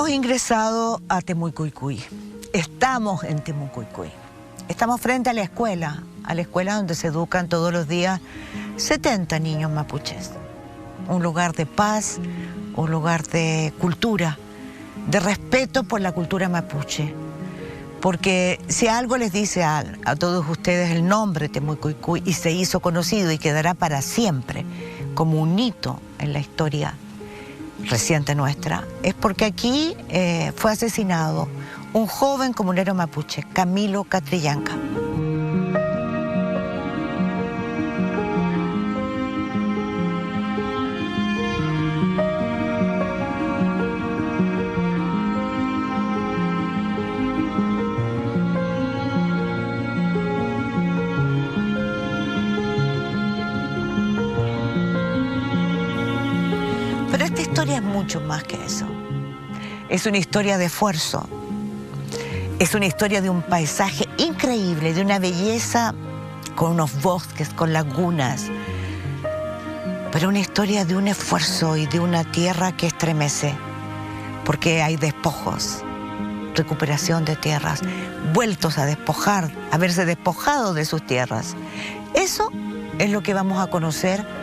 Hemos ingresado a Temucuycuy. Estamos en Temucuycuy. Estamos frente a la escuela donde se educan todos los días 70 niños mapuches. Un lugar de paz, un lugar de cultura, de respeto por la cultura mapuche. Porque si algo les dice a todos ustedes el nombre Temucuycuy y se hizo conocido y quedará para siempre como un hito en la historia reciente nuestra, es porque aquí fue asesinado un joven comunero mapuche, Camilo Catrillanca. Pero esta historia es mucho más que eso. Es una historia de esfuerzo. Es una historia de un paisaje increíble, de una belleza con unos bosques, con lagunas. Pero una historia de un esfuerzo y de una tierra que estremece. Porque hay despojos, recuperación de tierras, vueltos a despojar, haberse despojado de sus tierras. Eso es lo que vamos a conocer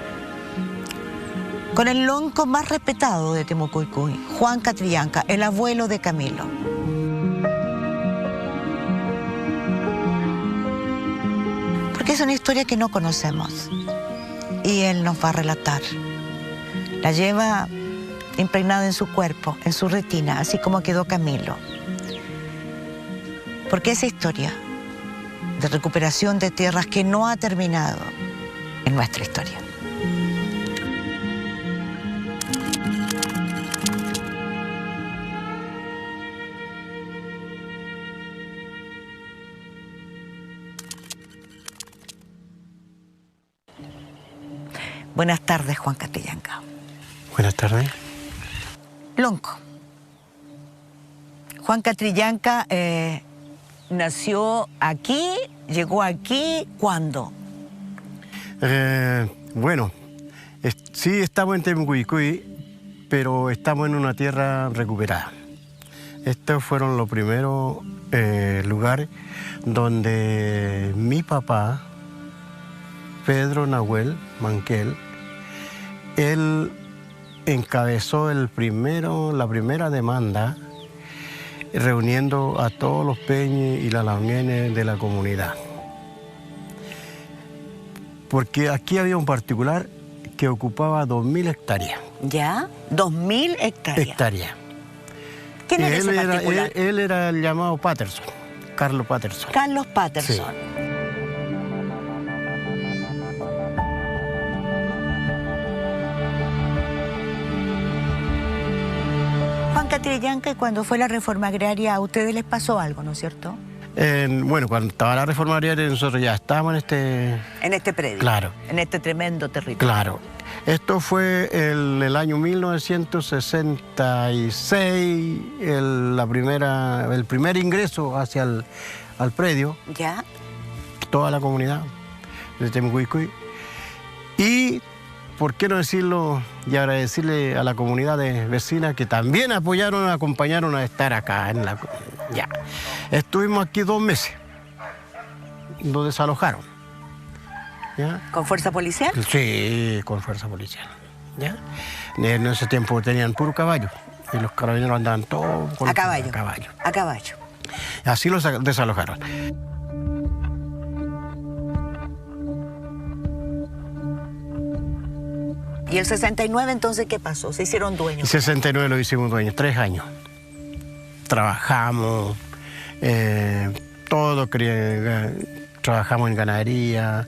con el lonco más respetado de Temucuycuy, Juan Catrillanca, el abuelo de Camilo. Porque es una historia que no conocemos y él nos va a relatar. La lleva impregnada en su cuerpo, en su retina, así como quedó Camilo. Porque esa historia de recuperación de tierras que no ha terminado en nuestra historia. Buenas tardes, Juan Catrillanca. Buenas tardes. Lonco. Juan Catrillanca nació aquí, llegó aquí, ¿cuándo? Bueno, sí estamos en Temucuycuy, pero estamos en una tierra recuperada. Estos fueron los primeros lugares donde mi papá, Pedro Nahuel Manquel, él encabezó la primera demanda reuniendo a todos los peñes y las launienes de la comunidad. Porque aquí había un particular que ocupaba 2.000 hectáreas. ¿Ya? 2.000 hectáreas. Hectáreas. ¿Quién era ese particular? Él era el llamado Patterson, Carlos Patterson. Carlos Patterson. Sí. Juan Catrillanca, y cuando fue la reforma agraria, a ustedes les pasó algo, ¿no es cierto? Bueno, cuando estaba la reforma agraria, nosotros ya estábamos en este... En este predio. Claro. En este tremendo territorio. Claro. Esto fue el año 1966, el primer ingreso hacia al predio. ¿Ya? Toda la comunidad de Temucuycuy. Y, ¿por qué no decirlo y agradecerle a la comunidad de vecinas que también apoyaron, acompañaron a estar acá? Ya. Estuvimos aquí 2 meses. Nos desalojaron. ¿Ya? ¿Con fuerza policial? Sí, con fuerza policial. ¿Ya? En ese tiempo tenían puro caballo. Y los carabineros andaban todos con a caballo. A caballo. A caballo. Así los desalojaron. ¿Y el 69 entonces qué pasó? ¿Se hicieron dueños? El 69 lo hicimos dueños, 3 años. Trabajamos, trabajamos en ganadería.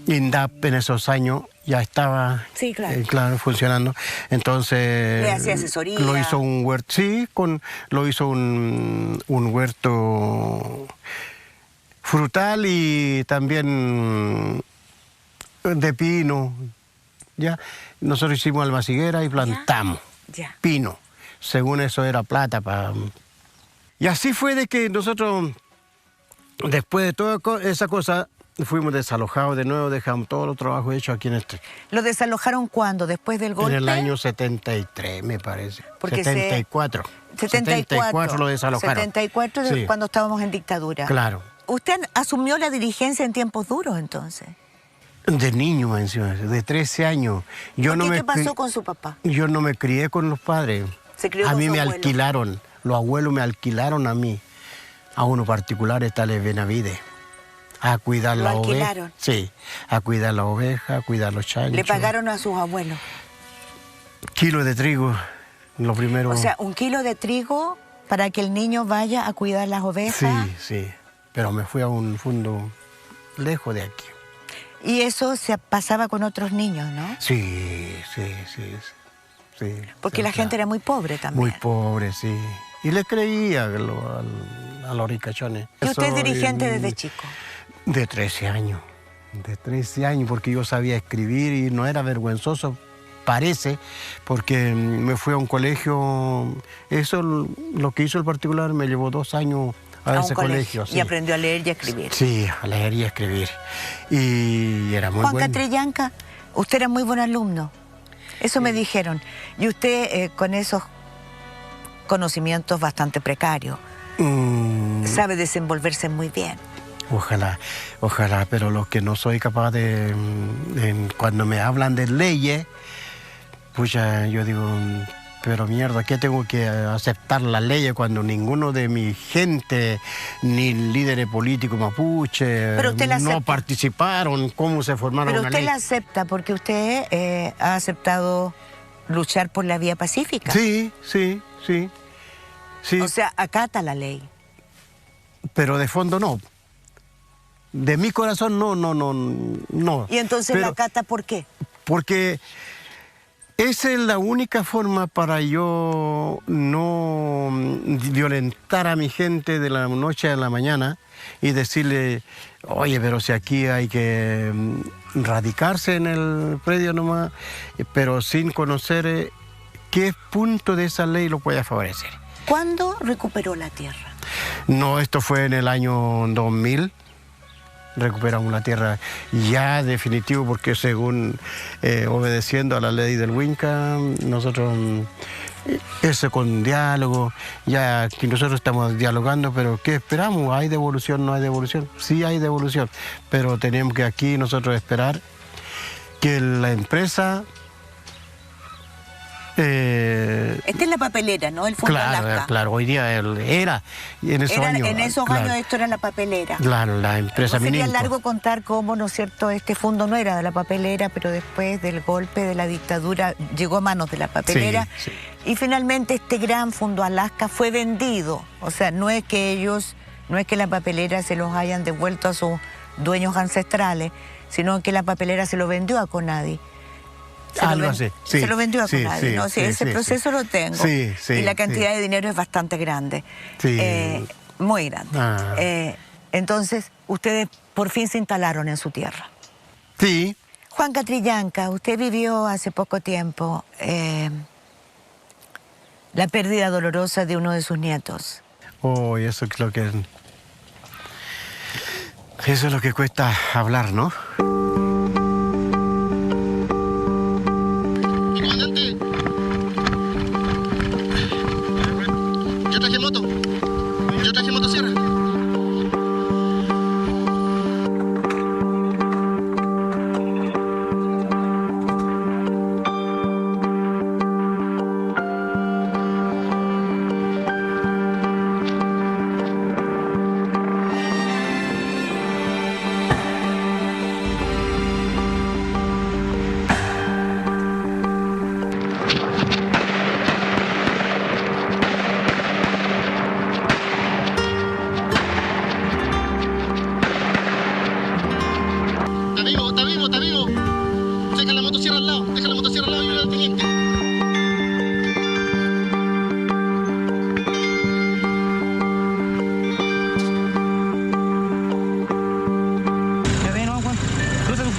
INDAP en esos años ya estaba, sí, claro. Claro, funcionando. Entonces... ¿Le hacía asesoría? Lo hizo un huerto, sí, lo hizo un huerto frutal y también de pino. ¿Ya? Nosotros hicimos albaciguera y plantamos ya. Pino. Según eso era plata para... Y así fue de que nosotros, después de toda esa cosa, fuimos desalojados de nuevo, dejamos todos los trabajos hechos aquí en este. ¿Lo desalojaron cuándo? ¿Después del golpe? En el año 73, me parece. Porque 74. 74 lo desalojaron. 74 Sí. Cuando estábamos en dictadura. Claro. ¿Usted asumió la dirigencia en tiempos duros entonces? De niño, me encima, de 13 años. ¿Qué pasó con su papá? Yo no me crié con los padres. Se crió a con mí su me abuelo. alquilaron, los abuelos me alquilaron a mí, a uno particular, tales Benavides, a cuidar ¿Lo la oveja. alquilaron? Sí, a cuidar la oveja, a cuidar los chanchos. ¿Le pagaron a sus abuelos? Kilo de trigo, lo primero. O sea, 1 kilo de trigo para que el niño vaya a cuidar las ovejas. Sí, sí, pero me fui a un fondo lejos de aquí. Y eso se pasaba con otros niños, ¿no? Sí. Porque sí, la gente era muy pobre también. Muy pobre, sí. Y le creía a los ricachones. ¿Y usted es Soy dirigente desde chico? De 13 años. De 13 años, porque yo sabía escribir y no era vergonzoso, parece, porque me fui a un colegio. Eso, lo que hizo el particular, me llevó 2 años a ese colegio. Y aprendió a leer y a escribir. Sí, a leer y a escribir. Y era muy Juan bueno. Catrillanca, usted era muy buen alumno. Eso me dijeron. Y usted, con esos conocimientos bastante precarios, sabe desenvolverse muy bien. Ojalá, pero lo que no soy capaz de... cuando me hablan de leyes, pues ya yo digo, pero mierda, ¿qué tengo que aceptar las leyes cuando ninguno de mi gente, ni líderes políticos mapuche, no participaron? ¿Cómo se formaron una ley? Pero usted la acepta porque usted ha aceptado luchar por la vía pacífica. Sí. O sea, acata la ley. Pero de fondo no. De mi corazón no. ¿Y entonces la acata por qué? Porque esa es la única forma para yo no violentar a mi gente de la noche a la mañana y decirle, oye, pero si aquí hay que radicarse en el predio nomás, pero sin conocer qué punto de esa ley lo puede favorecer. ¿Cuándo recuperó la tierra? No, esto fue en el año 2000. Recuperamos la tierra ya definitivo porque según obedeciendo a la ley del Winca, nosotros, eso con diálogo, ya aquí nosotros estamos dialogando, pero ¿qué esperamos? ¿Hay devolución? ¿No hay devolución? Sí hay devolución, pero tenemos que aquí nosotros esperar que la empresa... Esta es la papelera, ¿no? El Fondo Alaska. Claro, hoy día era, y en esos años... En esos años esto era la papelera. Claro, la empresa Sería largo contar cómo, ¿no es cierto?, este fondo no era de la papelera, pero después del golpe de la dictadura llegó a manos de la papelera. Sí. Y finalmente este gran Fondo Alaska fue vendido. O sea, no es que la papelera se los hayan devuelto a sus dueños ancestrales, sino que la papelera se lo vendió a Conadi. Se lo vendió a Conadi, ¿no? Ese proceso lo tengo. Y la cantidad de dinero es bastante grande. Muy grande. Entonces, ustedes por fin se instalaron en su tierra. Sí. Juan Catrillanca, usted vivió hace poco tiempo la pérdida dolorosa de uno de sus nietos. Oh, eso es lo que... Eso es lo que cuesta hablar, ¿no? Yo traje motosierra. Está vivo. Deja la motosierra al lado y ayuda al teniente. Ya ven, no, Juan. Cruza tus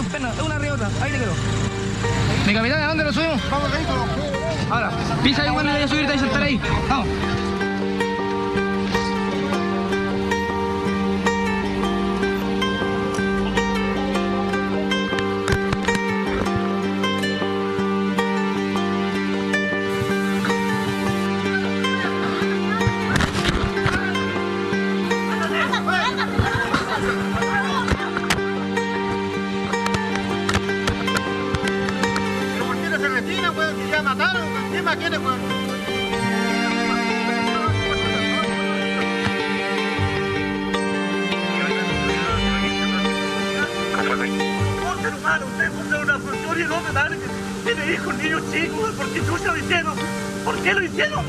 piernas, una arriba otra, ahí te quedo. Mi capitán, ¿a dónde lo subimos? Vamos, vehículo. Ahora, pisa ahí, bueno, voy a subirte y saltar ahí. Vamos. ya mataron, encima quiénes fueron. Un ser humano, usted puso una fructura y no me dan. Tiene hijos, niños chicos, ¿por qué se lo hicieron? ¿Por qué lo hicieron?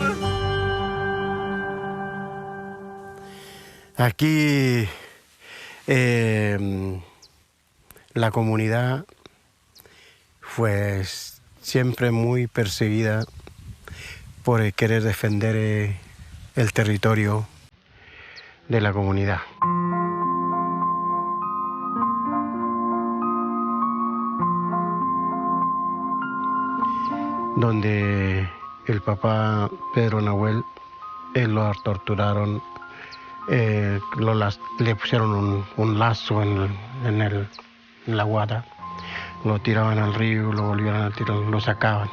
Aquí la comunidad fue siempre muy perseguida por el querer defender el territorio de la comunidad. Donde el papá Pedro Nahuel, lo torturaron, le pusieron un lazo en la guata, lo tiraban al río, lo volvieron a tirar, lo sacaban.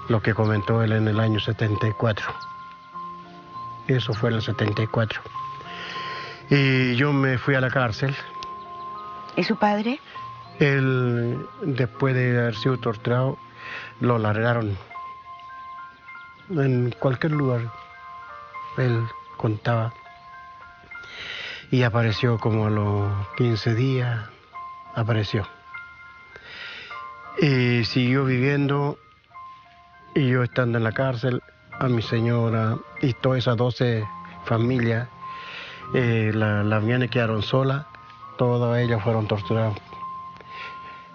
Lo que comentó él en el año 74. Eso fue en el 74. Y yo me fui a la cárcel. ¿Y su padre? Él, después de haber sido torturado, lo largaron en cualquier lugar. Él contaba. Y apareció como a los 15 días, apareció. Y siguió viviendo, y yo estando en la cárcel, a mi señora y todas esas 12 familias, las mías quedaron solas, todas ellas fueron torturadas.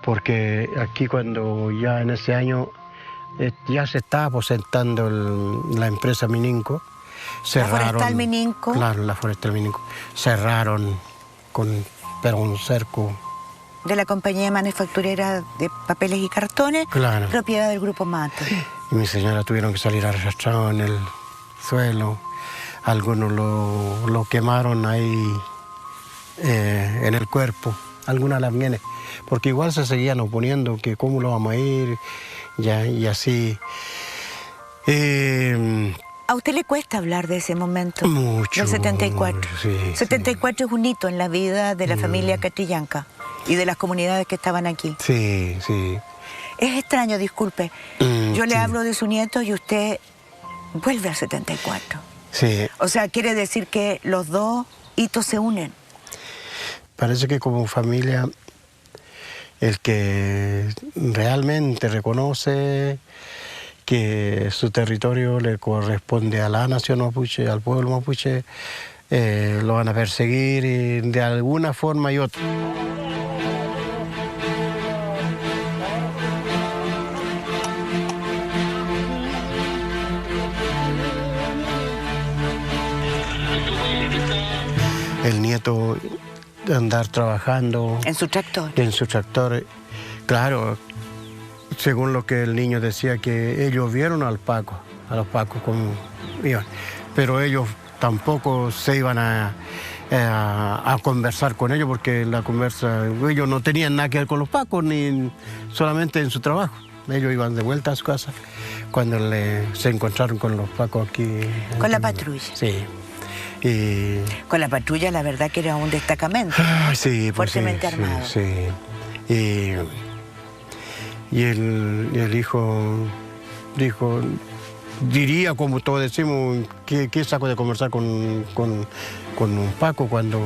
Porque aquí cuando ya en ese año ya se estaba aposentando la empresa Mininco, cerraron. ¿La Forestal Mininco? Claro, la Forestal Mininco. Cerraron pero un cerco. De la compañía manufacturera de papeles y cartones, Claro. propiedad del Grupo Mato. Y mi señora tuvieron que salir arrastrados en el suelo. Algunos lo quemaron ahí en el cuerpo. Algunas las vienes. Porque igual se seguían oponiendo, que cómo lo vamos a ir, ya, y así. ¿A usted le cuesta hablar de ese momento? Mucho. Del 74. Sí, 74 es un hito en la vida de la familia Catrillanca y de las comunidades que estaban aquí. Sí, sí. Es extraño, disculpe. Yo le sí. hablo de su nieto y usted vuelve al 74. Sí. O sea, quiere decir que los dos hitos se unen. Parece que como familia, el que realmente reconoce que su territorio le corresponde a la nación mapuche, al pueblo mapuche, lo van a perseguir y de alguna forma y otra. El nieto de andar trabajando En su tractor. en su tractor, claro, según lo que el niño decía, que ellos vieron a los Pacos como iban, pero ellos tampoco se iban a conversar con ellos porque ellos no tenían nada que ver con los Pacos, ni solamente en su trabajo. Ellos iban de vuelta a su casa cuando se encontraron con los Pacos aquí. Con la patrulla. Sí. Y... Con la patrulla, la verdad que era un destacamento. sí, pues fuertemente sí, armado. Sí. Y el hijo dijo, diría como todos decimos, ¿qué saco de conversar con un Paco cuando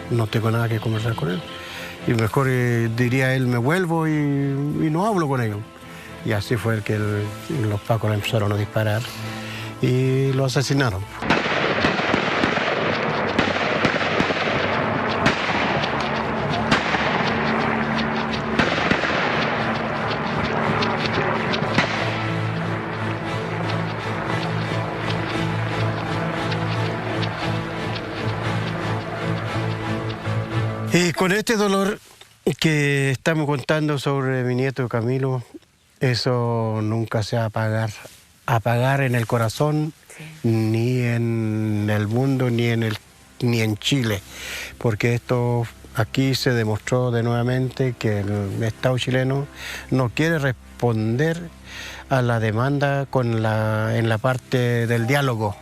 no tengo nada que conversar con él? Y mejor diría él, me vuelvo y no hablo con ellos. Y así fue el que los Pacos le empezaron a disparar y lo asesinaron. Y con este dolor que estamos contando sobre mi nieto Camilo, eso nunca se va a apagar en el corazón, ni en el mundo, ni en Chile, porque esto aquí se demostró de nuevamente que el Estado chileno no quiere responder a la demanda en la parte del diálogo.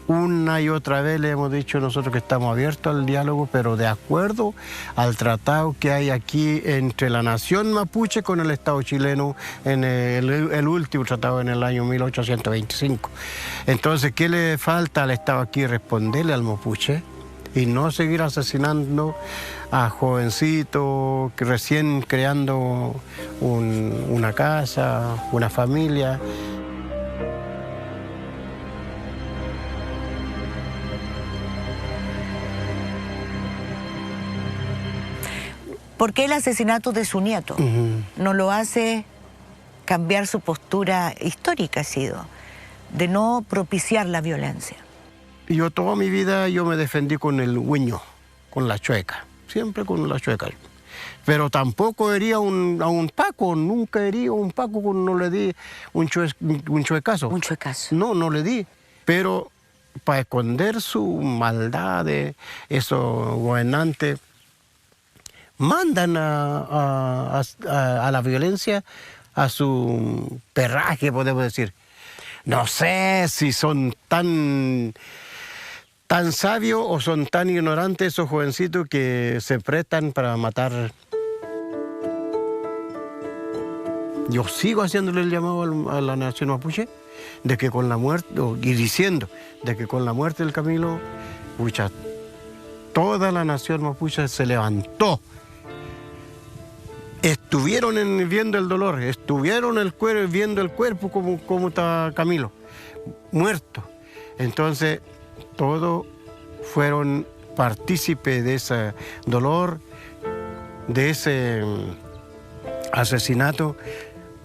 Una y otra vez le hemos dicho nosotros que estamos abiertos al diálogo, pero de acuerdo al tratado que hay aquí entre la nación mapuche con el Estado chileno, en el último tratado en el año 1825. Entonces, ¿qué le falta al Estado aquí? Responderle al mapuche y no seguir asesinando a jovencitos que recién creando una casa, una familia. ¿Por qué el asesinato de su nieto no lo hace cambiar su postura histórica, ha sido, de no propiciar la violencia? Yo toda mi vida yo me defendí con el hueño, con la chueca, siempre con la chueca. Pero tampoco hería a un paco, nunca hería a un paco, no le di un chuecazo. Un chuecazo. No le di, pero para esconder su maldad de esos gobernantes, mandan a la violencia a su perraje, podemos decir. No sé si son tan sabios o son tan ignorantes esos jovencitos que se prestan para matar. Yo sigo haciéndole el llamado a la nación mapuche de que con la muerte, y diciendo de que con la muerte del Camilo, pucha, toda la nación mapuche se levantó. Estuvieron viendo el dolor, estuvieron viendo el cuerpo como está Camilo, muerto. Entonces, todos fueron partícipes de ese dolor, de ese asesinato,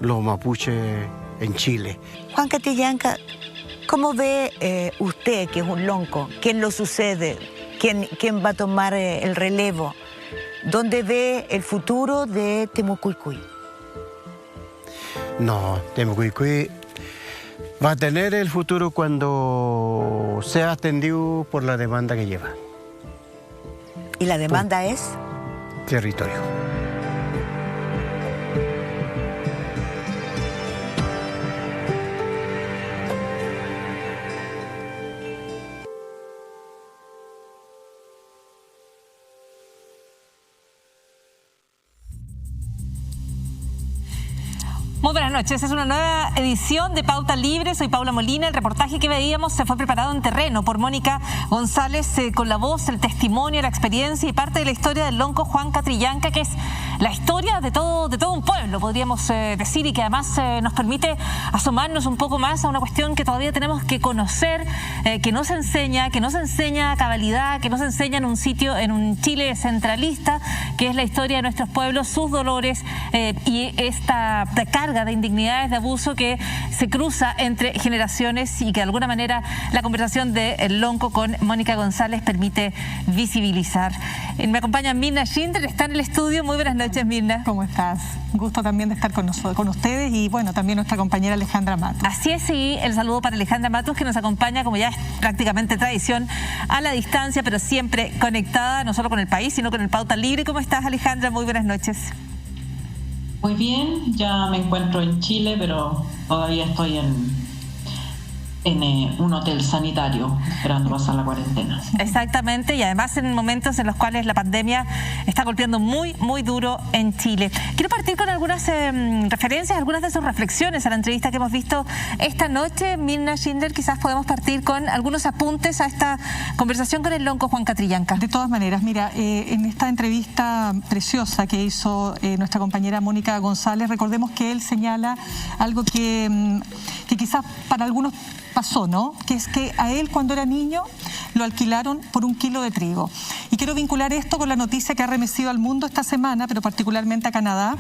los mapuches en Chile. Juan Catrillanca, ¿cómo ve usted, que es un lonco, quién lo sucede, quién va a tomar el relevo? ¿Dónde ve el futuro de Temucuicui? No, Temucuicui va a tener el futuro cuando sea atendido por la demanda que lleva. ¿Y la demanda es? Territorio. Muy buenas noches, es una nueva edición de Pauta Libre, soy Paula Molina. El reportaje que veíamos se fue preparado en terreno por Mónica González, con la voz, el testimonio, la experiencia y parte de la historia del lonco Juan Catrillanca, que es la historia de todo un pueblo, podríamos decir, y que además nos permite asomarnos un poco más a una cuestión que todavía tenemos que conocer, que no se enseña a cabalidad, que no se enseña en un sitio, en un Chile centralista, que es la historia de nuestros pueblos, sus dolores y esta carga de indignidades, de abuso que se cruza entre generaciones y que de alguna manera la conversación de El Lonco con Mónica González permite visibilizar. Me acompaña Mirna Schindler, está en el estudio. Muy buenas noches, Mirna. ¿Cómo estás? Un gusto también de estar con ustedes y bueno, también nuestra compañera Alejandra Matos. Así es, y el saludo para Alejandra Matos, que nos acompaña, como ya es prácticamente tradición, a la distancia, pero siempre conectada, no solo con el país, sino con el Pauta Libre. ¿Cómo estás, Alejandra? Muy buenas noches. Muy bien, ya me encuentro en Chile, pero todavía estoy en un hotel sanitario esperando pasar la cuarentena. Exactamente, y además en momentos en los cuales la pandemia está golpeando muy, muy duro en Chile. Quiero partir con algunas referencias, algunas de sus reflexiones a la entrevista que hemos visto esta noche. Mirna Schindler, quizás podemos partir con algunos apuntes a esta conversación con el lonco Juan Catrillanca. De todas maneras, mira, en esta entrevista preciosa que hizo nuestra compañera Mónica González, recordemos que él señala algo que quizás para algunos pasó, ¿no? Que es que a él, cuando era niño, lo alquilaron por 1 kilo de trigo. Y quiero vincular esto con la noticia que ha remecido al mundo esta semana, pero particularmente a Canadá,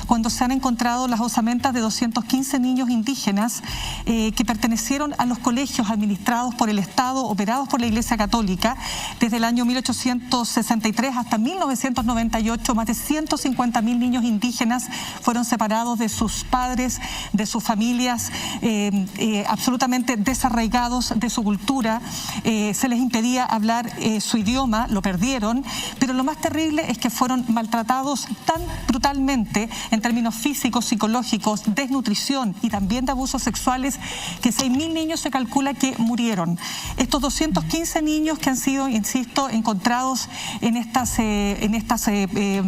cuando se han encontrado las osamentas de 215 niños indígenas que pertenecieron a los colegios administrados por el Estado, operados por la Iglesia Católica, desde el año 1863 hasta 1998. Más de 150.000 niños indígenas fueron separados de sus padres, de sus familias, absolutamente desarraigados de su cultura, se les impedía hablar su idioma, lo perdieron, pero lo más terrible es que fueron maltratados tan brutalmente en en términos físicos, psicológicos, desnutrición y también de abusos sexuales, que 6.000 niños se calcula que murieron. Estos 215 niños que han sido, insisto, encontrados en estas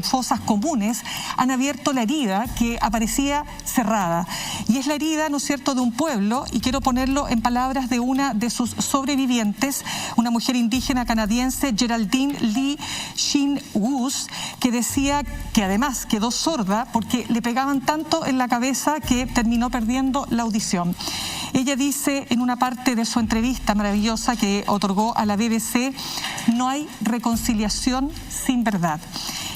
fosas comunes, han abierto la herida que aparecía cerrada. Y es la herida, ¿no es cierto?, de un pueblo, y quiero ponerlo en palabras de una de sus sobrevivientes, una mujer indígena canadiense, Geraldine Lee Shin-Woos, que decía que además quedó sorda porque le pegaban tanto en la cabeza que terminó perdiendo la audición. Ella dice en una parte de su entrevista maravillosa que otorgó a la BBC: no hay reconciliación sin verdad.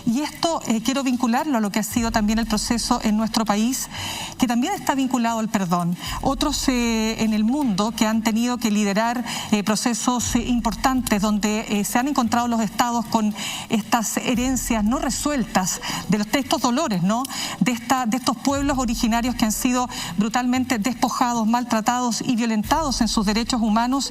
Y esto quiero vincularlo a lo que ha sido también el proceso en nuestro país, que también está vinculado al perdón. Otros en el mundo que han tenido que liderar procesos importantes donde se han encontrado los estados con estas herencias no resueltas, de estos dolores, ¿no?, de estos pueblos originarios que han sido brutalmente despojados, maltratados y violentados en sus derechos humanos.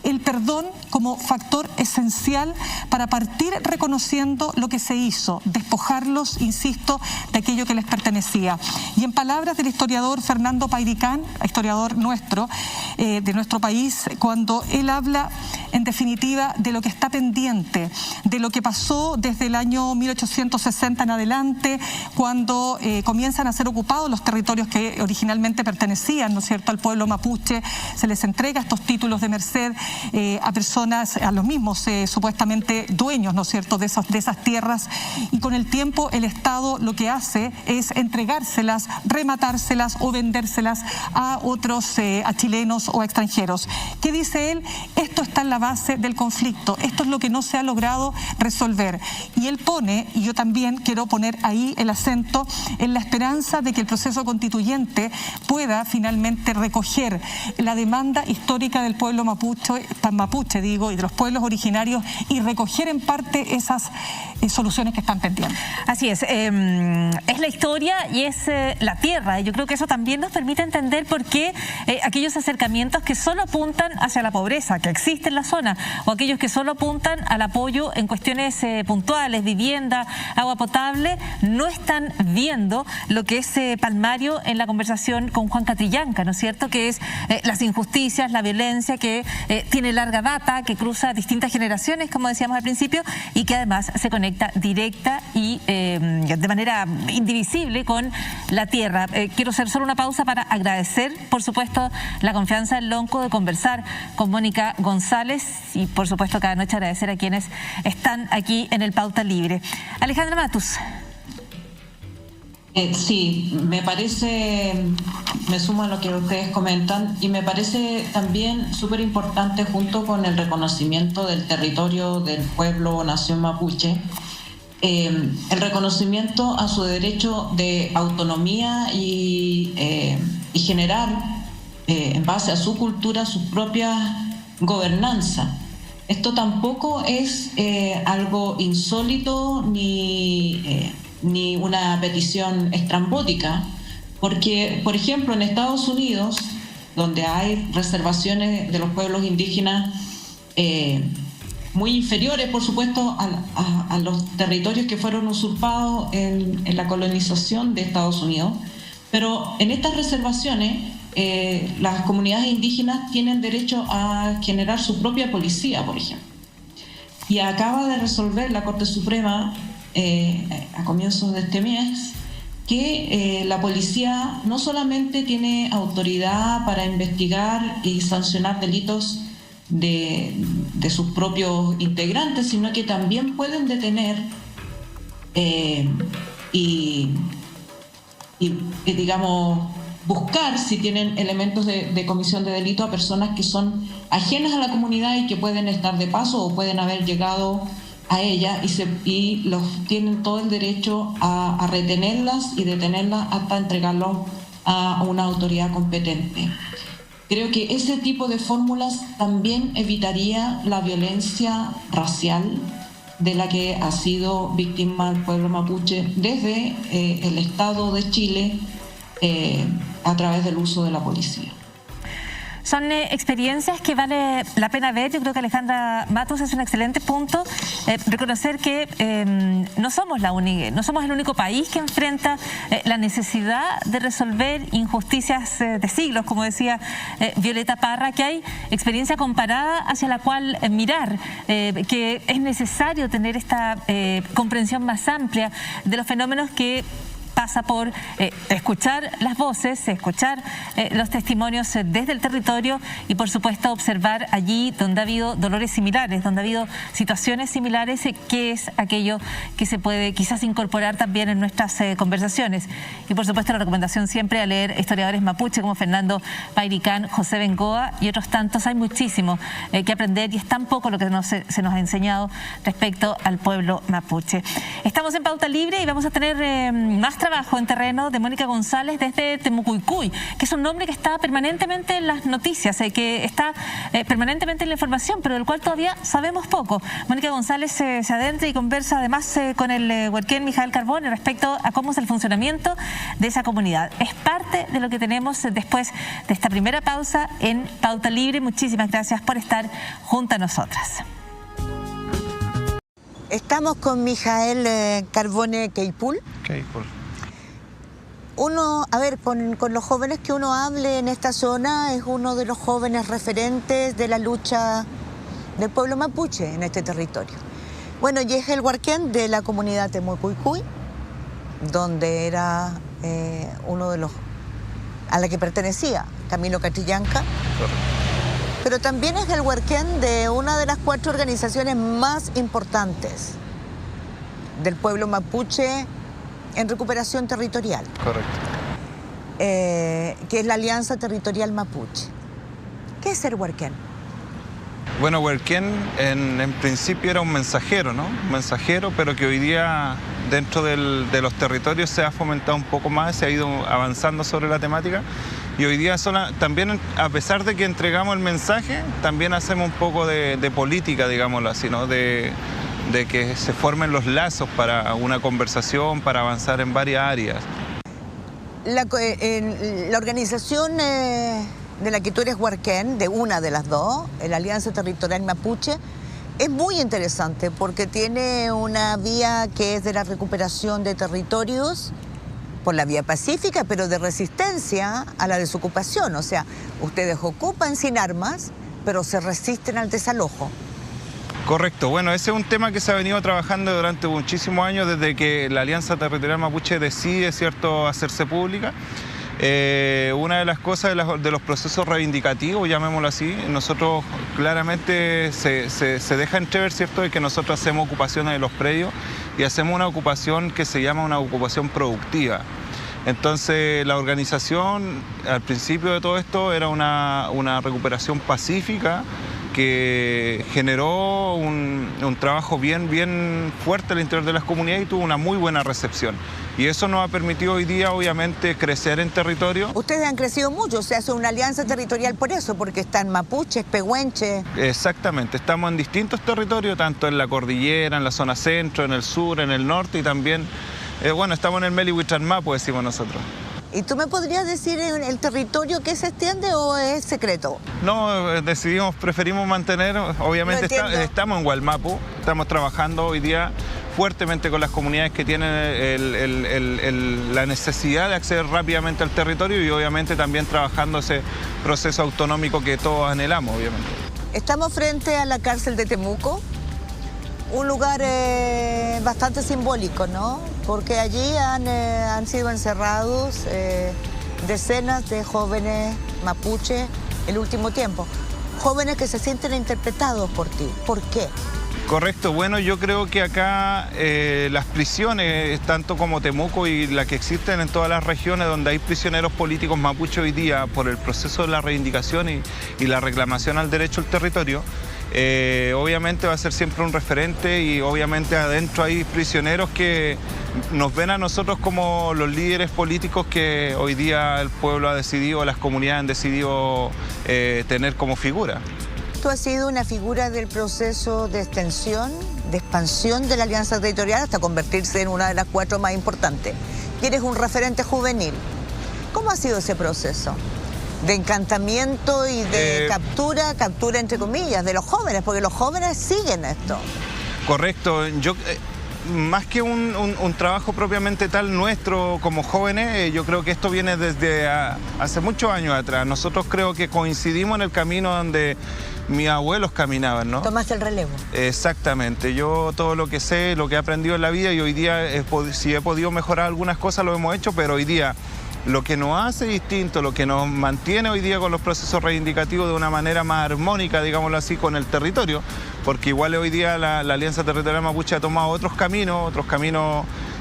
El perdón como factor esencial para partir reconociendo lo que se hizo, despojarlos, insisto, de aquello que les pertenecía. Y en palabras del historiador Fernando Pairicán, historiador nuestro, de nuestro país, cuando él habla en definitiva de lo que está pendiente, de lo que pasó desde el año 1860 en adelante, cuando comienzan a ser ocupados los territorios que originalmente pertenecían, ¿no es cierto?, al pueblo mapuche, se les entrega estos títulos de merced a personas, a los mismos supuestamente dueños, ¿no es cierto?, de esas tierras, y con el tiempo el Estado lo que hace es entregárselas, rematárselas o vendérselas a otros, a chilenos o a extranjeros. ¿Qué dice él? Esto está en la base del conflicto, esto es lo que no se ha logrado resolver. Y él pone, y yo también quiero poner ahí el acento, en la esperanza de que el proceso constituyente pueda finalmente recoger la demanda histórica del pueblo mapuche, y de los pueblos originarios, y recoger en parte esas soluciones que están pendientes. Así es la historia y es la tierra. Yo creo que eso también nos permite entender por qué aquellos acercamientos que solo apuntan hacia la pobreza que existe en la zona, o aquellos que solo apuntan al apoyo en cuestiones puntuales, vivienda, agua potable, no están viendo lo que es palmario en la conversación con Juan Catrillanca, ¿no es cierto?, que es las injusticias, la violencia que tiene larga data, que cruza distintas generaciones, como decíamos al principio, y que además se conecta directa y de manera indivisible con la tierra. Quiero hacer solo una pausa para agradecer, por supuesto, la confianza del Lonco de conversar con Mónica González, y por supuesto cada noche agradecer a quienes están aquí en el Pauta Libre. Alejandra Matus. Sí, me parece, me sumo a lo que ustedes comentan, y me parece también súper importante, junto con el reconocimiento del territorio del pueblo nación mapuche, el reconocimiento a su derecho de autonomía y generar, en base a su cultura, su propia gobernanza. Esto tampoco es algo insólito ni una petición estrambótica, porque, por ejemplo, en Estados Unidos, donde hay reservaciones de los pueblos indígenas muy inferiores, por supuesto, a los territorios que fueron usurpados en la colonización de Estados Unidos, pero en estas reservaciones las comunidades indígenas tienen derecho a generar su propia policía, por ejemplo. Y acaba de resolver la Corte Suprema a comienzos de este mes que la policía no solamente tiene autoridad para investigar y sancionar delitos de sus propios integrantes, sino que también pueden detener y digamos, buscar, si tienen elementos de comisión de delito, a personas que son ajenas a la comunidad y que pueden estar de paso o pueden haber llegado a ella, y los tienen todo el derecho a retenerlas y detenerlas hasta entregarlo a una autoridad competente. Creo que ese tipo de fórmulas también evitaría la violencia racial de la que ha sido víctima el pueblo mapuche desde el Estado de Chile a través del uso de la policía. Son experiencias que vale la pena ver. Yo creo que Alejandra Matus es un excelente punto. Reconocer que no somos el único país que enfrenta la necesidad de resolver injusticias de siglos, como decía Violeta Parra, que hay experiencia comparada hacia la cual mirar, que es necesario tener esta comprensión más amplia de los fenómenos que pasa por escuchar las voces, escuchar los testimonios desde el territorio y, por supuesto, observar allí donde ha habido dolores similares, donde ha habido situaciones similares, qué es aquello que se puede quizás incorporar también en nuestras conversaciones. Y, por supuesto, la recomendación siempre a leer historiadores mapuche como Fernando Pairicán, José Bengoa y otros tantos. Hay muchísimo que aprender y es tan poco lo que se nos ha enseñado respecto al pueblo mapuche. Estamos en Pauta Libre y vamos a tener más trabajo en terreno de Mónica González desde Temucuicui, que es un nombre que está permanentemente en las noticias, que está permanentemente en la información, pero del cual todavía sabemos poco. Mónica González se adentra y conversa además con el huarquén Mijael Carbone respecto a cómo es el funcionamiento de esa comunidad. Es parte de lo que tenemos después de esta primera pausa en Pauta Libre. Muchísimas gracias por estar junto a nosotras. Estamos con Mijael Carbone Queipul. Uno, a ver, con los jóvenes que uno hable en esta zona, es uno de los jóvenes referentes de la lucha del pueblo mapuche en este territorio. Bueno, y es el huarquén de la comunidad Temucuicui, donde era uno de los a la que pertenecía Camilo Catrillanca. Pero también es el huarquén de una de las 4 organizaciones más importantes del pueblo mapuche en recuperación territorial. Correcto. Que es la Alianza Territorial Mapuche. ¿Qué es ser huarquén? Bueno, huarquén en principio era un mensajero, ¿no? Un mensajero, pero que hoy día dentro de los territorios se ha fomentado un poco más, se ha ido avanzando sobre la temática. Y hoy día también, a pesar de que entregamos el mensaje, también hacemos un poco de política, digámoslo así, ¿no? De que se formen los lazos para una conversación, para avanzar en varias áreas. La organización de la que tú eres huarquén, de una de las dos, la Alianza Territorial Mapuche, es muy interesante porque tiene una vía que es de la recuperación de territorios por la vía pacífica, pero de resistencia a la desocupación. O sea, ustedes ocupan sin armas, pero se resisten al desalojo. Correcto, bueno, ese es un tema que se ha venido trabajando durante muchísimos años desde que la Alianza Territorial Mapuche decide, ¿cierto?, hacerse pública. Una de las cosas de los procesos reivindicativos, llamémoslo así, nosotros claramente se deja entrever, ¿cierto?, de que nosotros hacemos ocupaciones de los predios y hacemos una ocupación que se llama una ocupación productiva. Entonces la organización al principio de todo esto era una recuperación pacífica que generó un trabajo bien fuerte al interior de las comunidades y tuvo una muy buena recepción. Y eso nos ha permitido hoy día, obviamente, crecer en territorio. Ustedes han crecido mucho, se hace una alianza territorial por eso, porque están mapuches, pehuenches. Exactamente, estamos en distintos territorios, tanto en la cordillera, en la zona centro, en el sur, en el norte y también, bueno, estamos en el Melihuitranmapu, decimos nosotros. ¿Y tú me podrías decir el territorio que se extiende o es secreto? No, preferimos mantener, obviamente estamos en Gualmapu, estamos trabajando hoy día fuertemente con las comunidades que tienen la necesidad de acceder rápidamente al territorio y obviamente también trabajando ese proceso autonómico que todos anhelamos, obviamente. Estamos frente a la cárcel de Temuco, un lugar bastante simbólico, ¿no? Porque allí han sido encerrados decenas de jóvenes mapuche el último tiempo. Jóvenes que se sienten interpretados por ti. ¿Por qué? Correcto, bueno, yo creo que acá las prisiones, tanto como Temuco y las que existen en todas las regiones donde hay prisioneros políticos mapuche hoy día por el proceso de la reivindicación y la reclamación al derecho al territorio, obviamente va a ser siempre un referente y obviamente adentro hay prisioneros que nos ven a nosotros como los líderes políticos que hoy día el pueblo ha decidido, las comunidades han decidido tener como figura. Tú has sido una figura del proceso de extensión, de expansión de la Alianza Territorial hasta convertirse en una de las 4 más importantes. Y eres un referente juvenil. ¿Cómo ha sido ese proceso? de encantamiento y de captura entre comillas, de los jóvenes, porque los jóvenes siguen esto. Correcto. Yo, más que un trabajo propiamente tal nuestro como jóvenes, yo creo que esto viene desde hace muchos años atrás. Nosotros creo que coincidimos en el camino donde mis abuelos caminaban, ¿no? Tomaste el relevo. Exactamente. Yo todo lo que sé, lo que he aprendido en la vida, y hoy día, si he podido mejorar algunas cosas, lo hemos hecho, pero hoy día lo que nos hace distinto, lo que nos mantiene hoy día con los procesos reivindicativos de una manera más armónica, digámoslo así, con el territorio, porque igual hoy día la Alianza Territorial Mapuche ha tomado otros caminos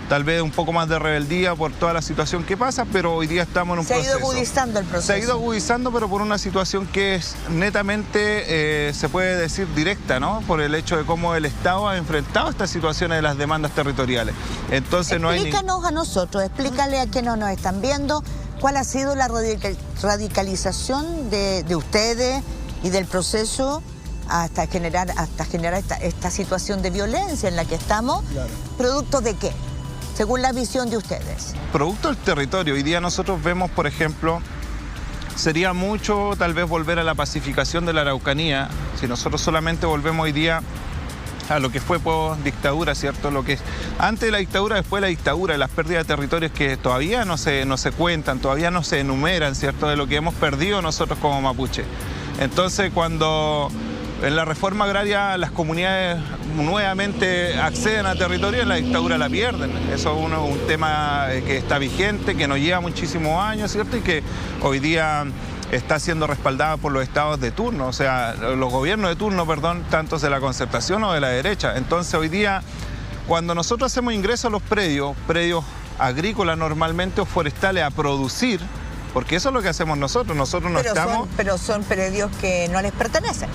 tal vez un poco más de rebeldía por toda la situación que pasa, pero hoy día estamos en un proceso. Se ha ido agudizando el proceso. Se ha ido agudizando, pero por una situación que es netamente, se puede decir, directa, ¿no? Por el hecho de cómo el Estado ha enfrentado estas situaciones de las demandas territoriales. Entonces explícanos a nosotros, explícale a quienes nos están viendo, cuál ha sido la radicalización de ustedes y del proceso hasta generar esta situación de violencia en la que estamos. Claro. ¿Producto de qué? Según la visión de ustedes. Producto del territorio. Hoy día nosotros vemos, por ejemplo, sería mucho tal vez volver a la pacificación de la Araucanía, si nosotros solamente volvemos hoy día a lo que fue por dictadura, ¿cierto? Lo que es antes de la dictadura, después de la dictadura, y las pérdidas de territorios que todavía no se cuentan, todavía no se enumeran, ¿cierto? De lo que hemos perdido nosotros como mapuche. Entonces, cuando en la reforma agraria las comunidades nuevamente acceden a territorio, en la dictadura la pierden. Eso es un tema que está vigente, que nos lleva muchísimos años, ¿cierto? Y que hoy día está siendo respaldada por los estados de turno, o sea, los gobiernos de turno, perdón, tanto de la concertación o de la derecha. Entonces hoy día, cuando nosotros hacemos ingreso a los predios agrícolas normalmente o forestales a producir, porque eso es lo que hacemos nosotros no estamos... Pero son predios que no les pertenecen.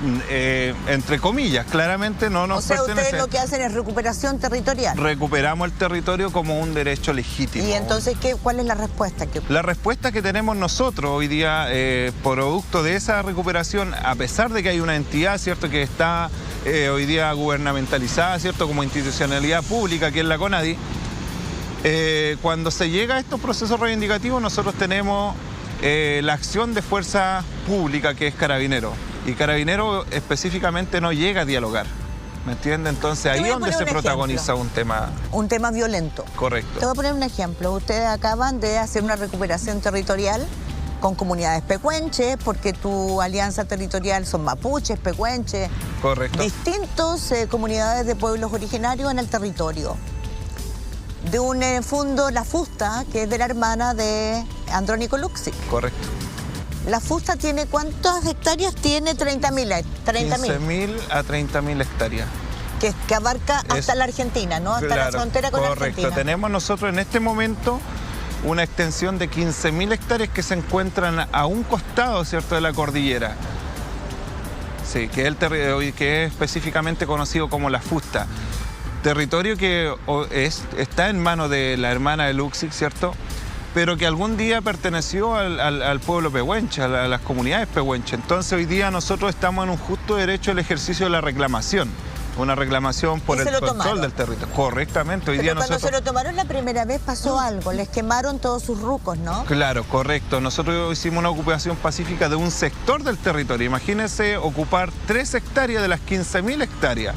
Entre comillas, claramente no nos pertenecen. O sea, ustedes lo que hacen es recuperación territorial. Recuperamos el territorio como un derecho legítimo. ¿Y entonces cuál es la respuesta? La respuesta que tenemos nosotros hoy día, producto de esa recuperación, a pesar de que hay una entidad, ¿cierto?, que está hoy día gubernamentalizada, ¿cierto?, como institucionalidad pública, que es la CONADI, cuando se llega a estos procesos reivindicativos, nosotros tenemos la acción de fuerza pública, que es Carabinero, y Carabinero específicamente no llega a dialogar, ¿me entiende? Entonces ahí es donde se protagoniza un tema violento. Correcto. Te voy a poner un ejemplo. Ustedes acaban de hacer una recuperación territorial con comunidades pehuenches, porque tu alianza territorial son mapuches, pehuenches. Correcto. Distintos comunidades de pueblos originarios en el territorio. De un fundo, La Fusta, que es de la hermana de Andrónico Luksic. Correcto. La Fusta tiene, ¿cuántas hectáreas tiene? 30.000. 15.000 a 30.000 hectáreas. Que abarca hasta la Argentina, ¿no? Hasta la frontera con la Argentina. Correcto. Tenemos nosotros en este momento una extensión de 15.000 hectáreas que se encuentran a un costado, ¿cierto?, de la cordillera. Sí, que es específicamente conocido como La Fusta. Territorio que está en manos de la hermana de Luksic, ¿cierto?, pero que algún día perteneció al pueblo pehuenche, a las comunidades pehuenches. Entonces hoy día nosotros estamos en un justo derecho al ejercicio de la reclamación, una reclamación por el control del territorio. Correctamente. Hoy día cuando se lo tomaron la primera vez pasó algo, les quemaron todos sus rucos, ¿no? Claro, correcto. Nosotros hicimos una ocupación pacífica de un sector del territorio. Imagínense ocupar 3 hectáreas de las 15.000 hectáreas.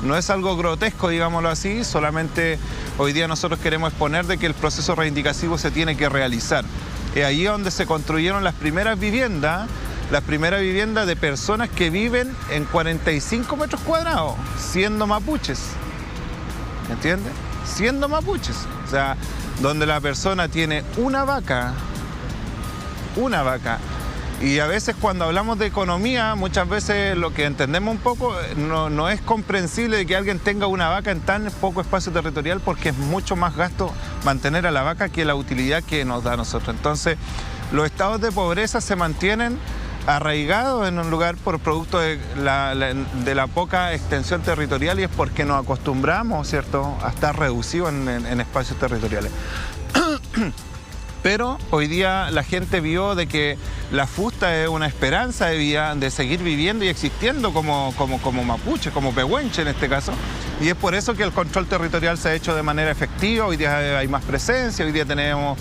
No es algo grotesco, digámoslo así, solamente hoy día nosotros queremos exponer de que el proceso reivindicativo se tiene que realizar. Es ahí donde se construyeron las primeras viviendas de personas que viven en 45 metros cuadrados, siendo mapuches. ¿Me entiendes? Siendo mapuches. O sea, donde la persona tiene una vaca. Y a veces cuando hablamos de economía, muchas veces lo que entendemos un poco no es comprensible de que alguien tenga una vaca en tan poco espacio territorial, porque es mucho más gasto mantener a la vaca que la utilidad que nos da a nosotros. Entonces, los estados de pobreza se mantienen arraigados en un lugar por producto de la poca extensión territorial, y es porque nos acostumbramos, ¿cierto?, a estar reducidos en espacios territoriales. Pero hoy día la gente vio de que La Fusta es una esperanza de vida, de seguir viviendo y existiendo como mapuche, como pehuenche en este caso. Y es por eso que el control territorial se ha hecho de manera efectiva. Hoy día hay más presencia, hoy día tenemos,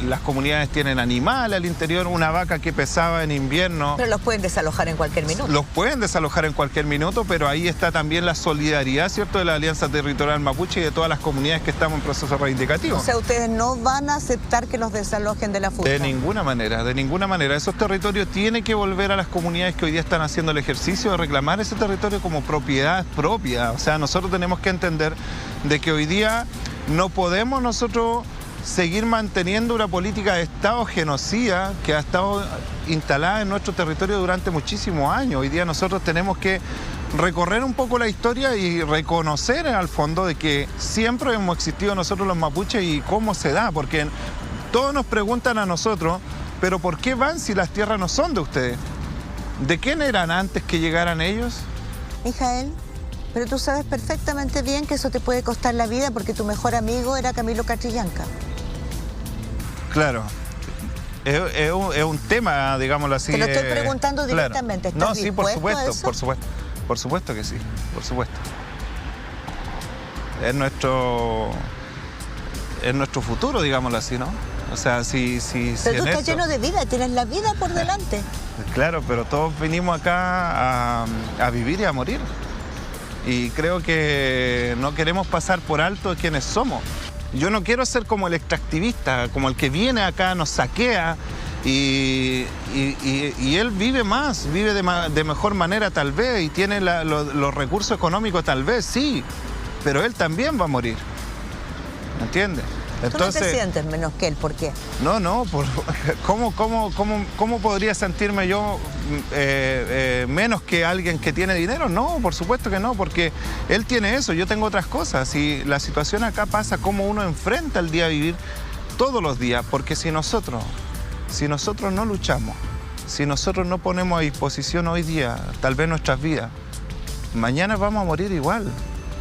las comunidades tienen animales al interior, una vaca que pesaba en invierno. Pero los pueden desalojar en cualquier minuto. Los pueden desalojar en cualquier minuto, pero ahí está también la solidaridad, ¿cierto?, de la Alianza Territorial Mapuche y de todas las comunidades que estamos en proceso reivindicativo. O sea, ustedes no van a aceptar que los desalojen de la fusta. De ninguna manera, de ninguna manera. Esos territorios tienen que volver a las comunidades que hoy día están haciendo el ejercicio de reclamar ese territorio como propiedad propia. O sea, nosotros tenemos que entender de que hoy día no podemos nosotros seguir manteniendo una política de Estado genocida que ha estado instalada en nuestro territorio durante muchísimos años. Hoy día nosotros tenemos que recorrer un poco la historia y reconocer al fondo de que siempre hemos existido nosotros los mapuches y cómo se da, porque todos nos preguntan a nosotros, pero ¿por qué van si las tierras no son de ustedes? ¿De quién eran antes que llegaran ellos? Mijael, pero tú sabes perfectamente bien que eso te puede costar la vida porque tu mejor amigo era Camilo Catrillanca. Claro, es un tema, digámoslo así. Te lo estoy preguntando directamente. Claro. ¿Estás no, sí, por dispuesto a supuesto, eso? por supuesto que sí, por supuesto. Es nuestro futuro, digámoslo así, ¿no? O sea, si pero tú estás lleno de vida, tienes la vida por delante. Claro, pero todos vinimos acá a vivir y a morir. Y creo que no queremos pasar por alto quienes somos. Yo no quiero ser como el extractivista, como el que viene acá, nos saquea y él vive más, vive de mejor manera tal vez y tiene los recursos económicos tal vez, sí, pero él también va a morir, ¿me entiendes? Entonces, ¿tú no te sientes menos que él? ¿Por qué? No, ¿cómo podría sentirme yo menos que alguien que tiene dinero? No, por supuesto que no, porque él tiene eso, yo tengo otras cosas. Y la situación acá pasa cómo uno enfrenta el día a vivir todos los días, porque si nosotros no luchamos, si nosotros no ponemos a disposición hoy día tal vez nuestras vidas, mañana vamos a morir igual.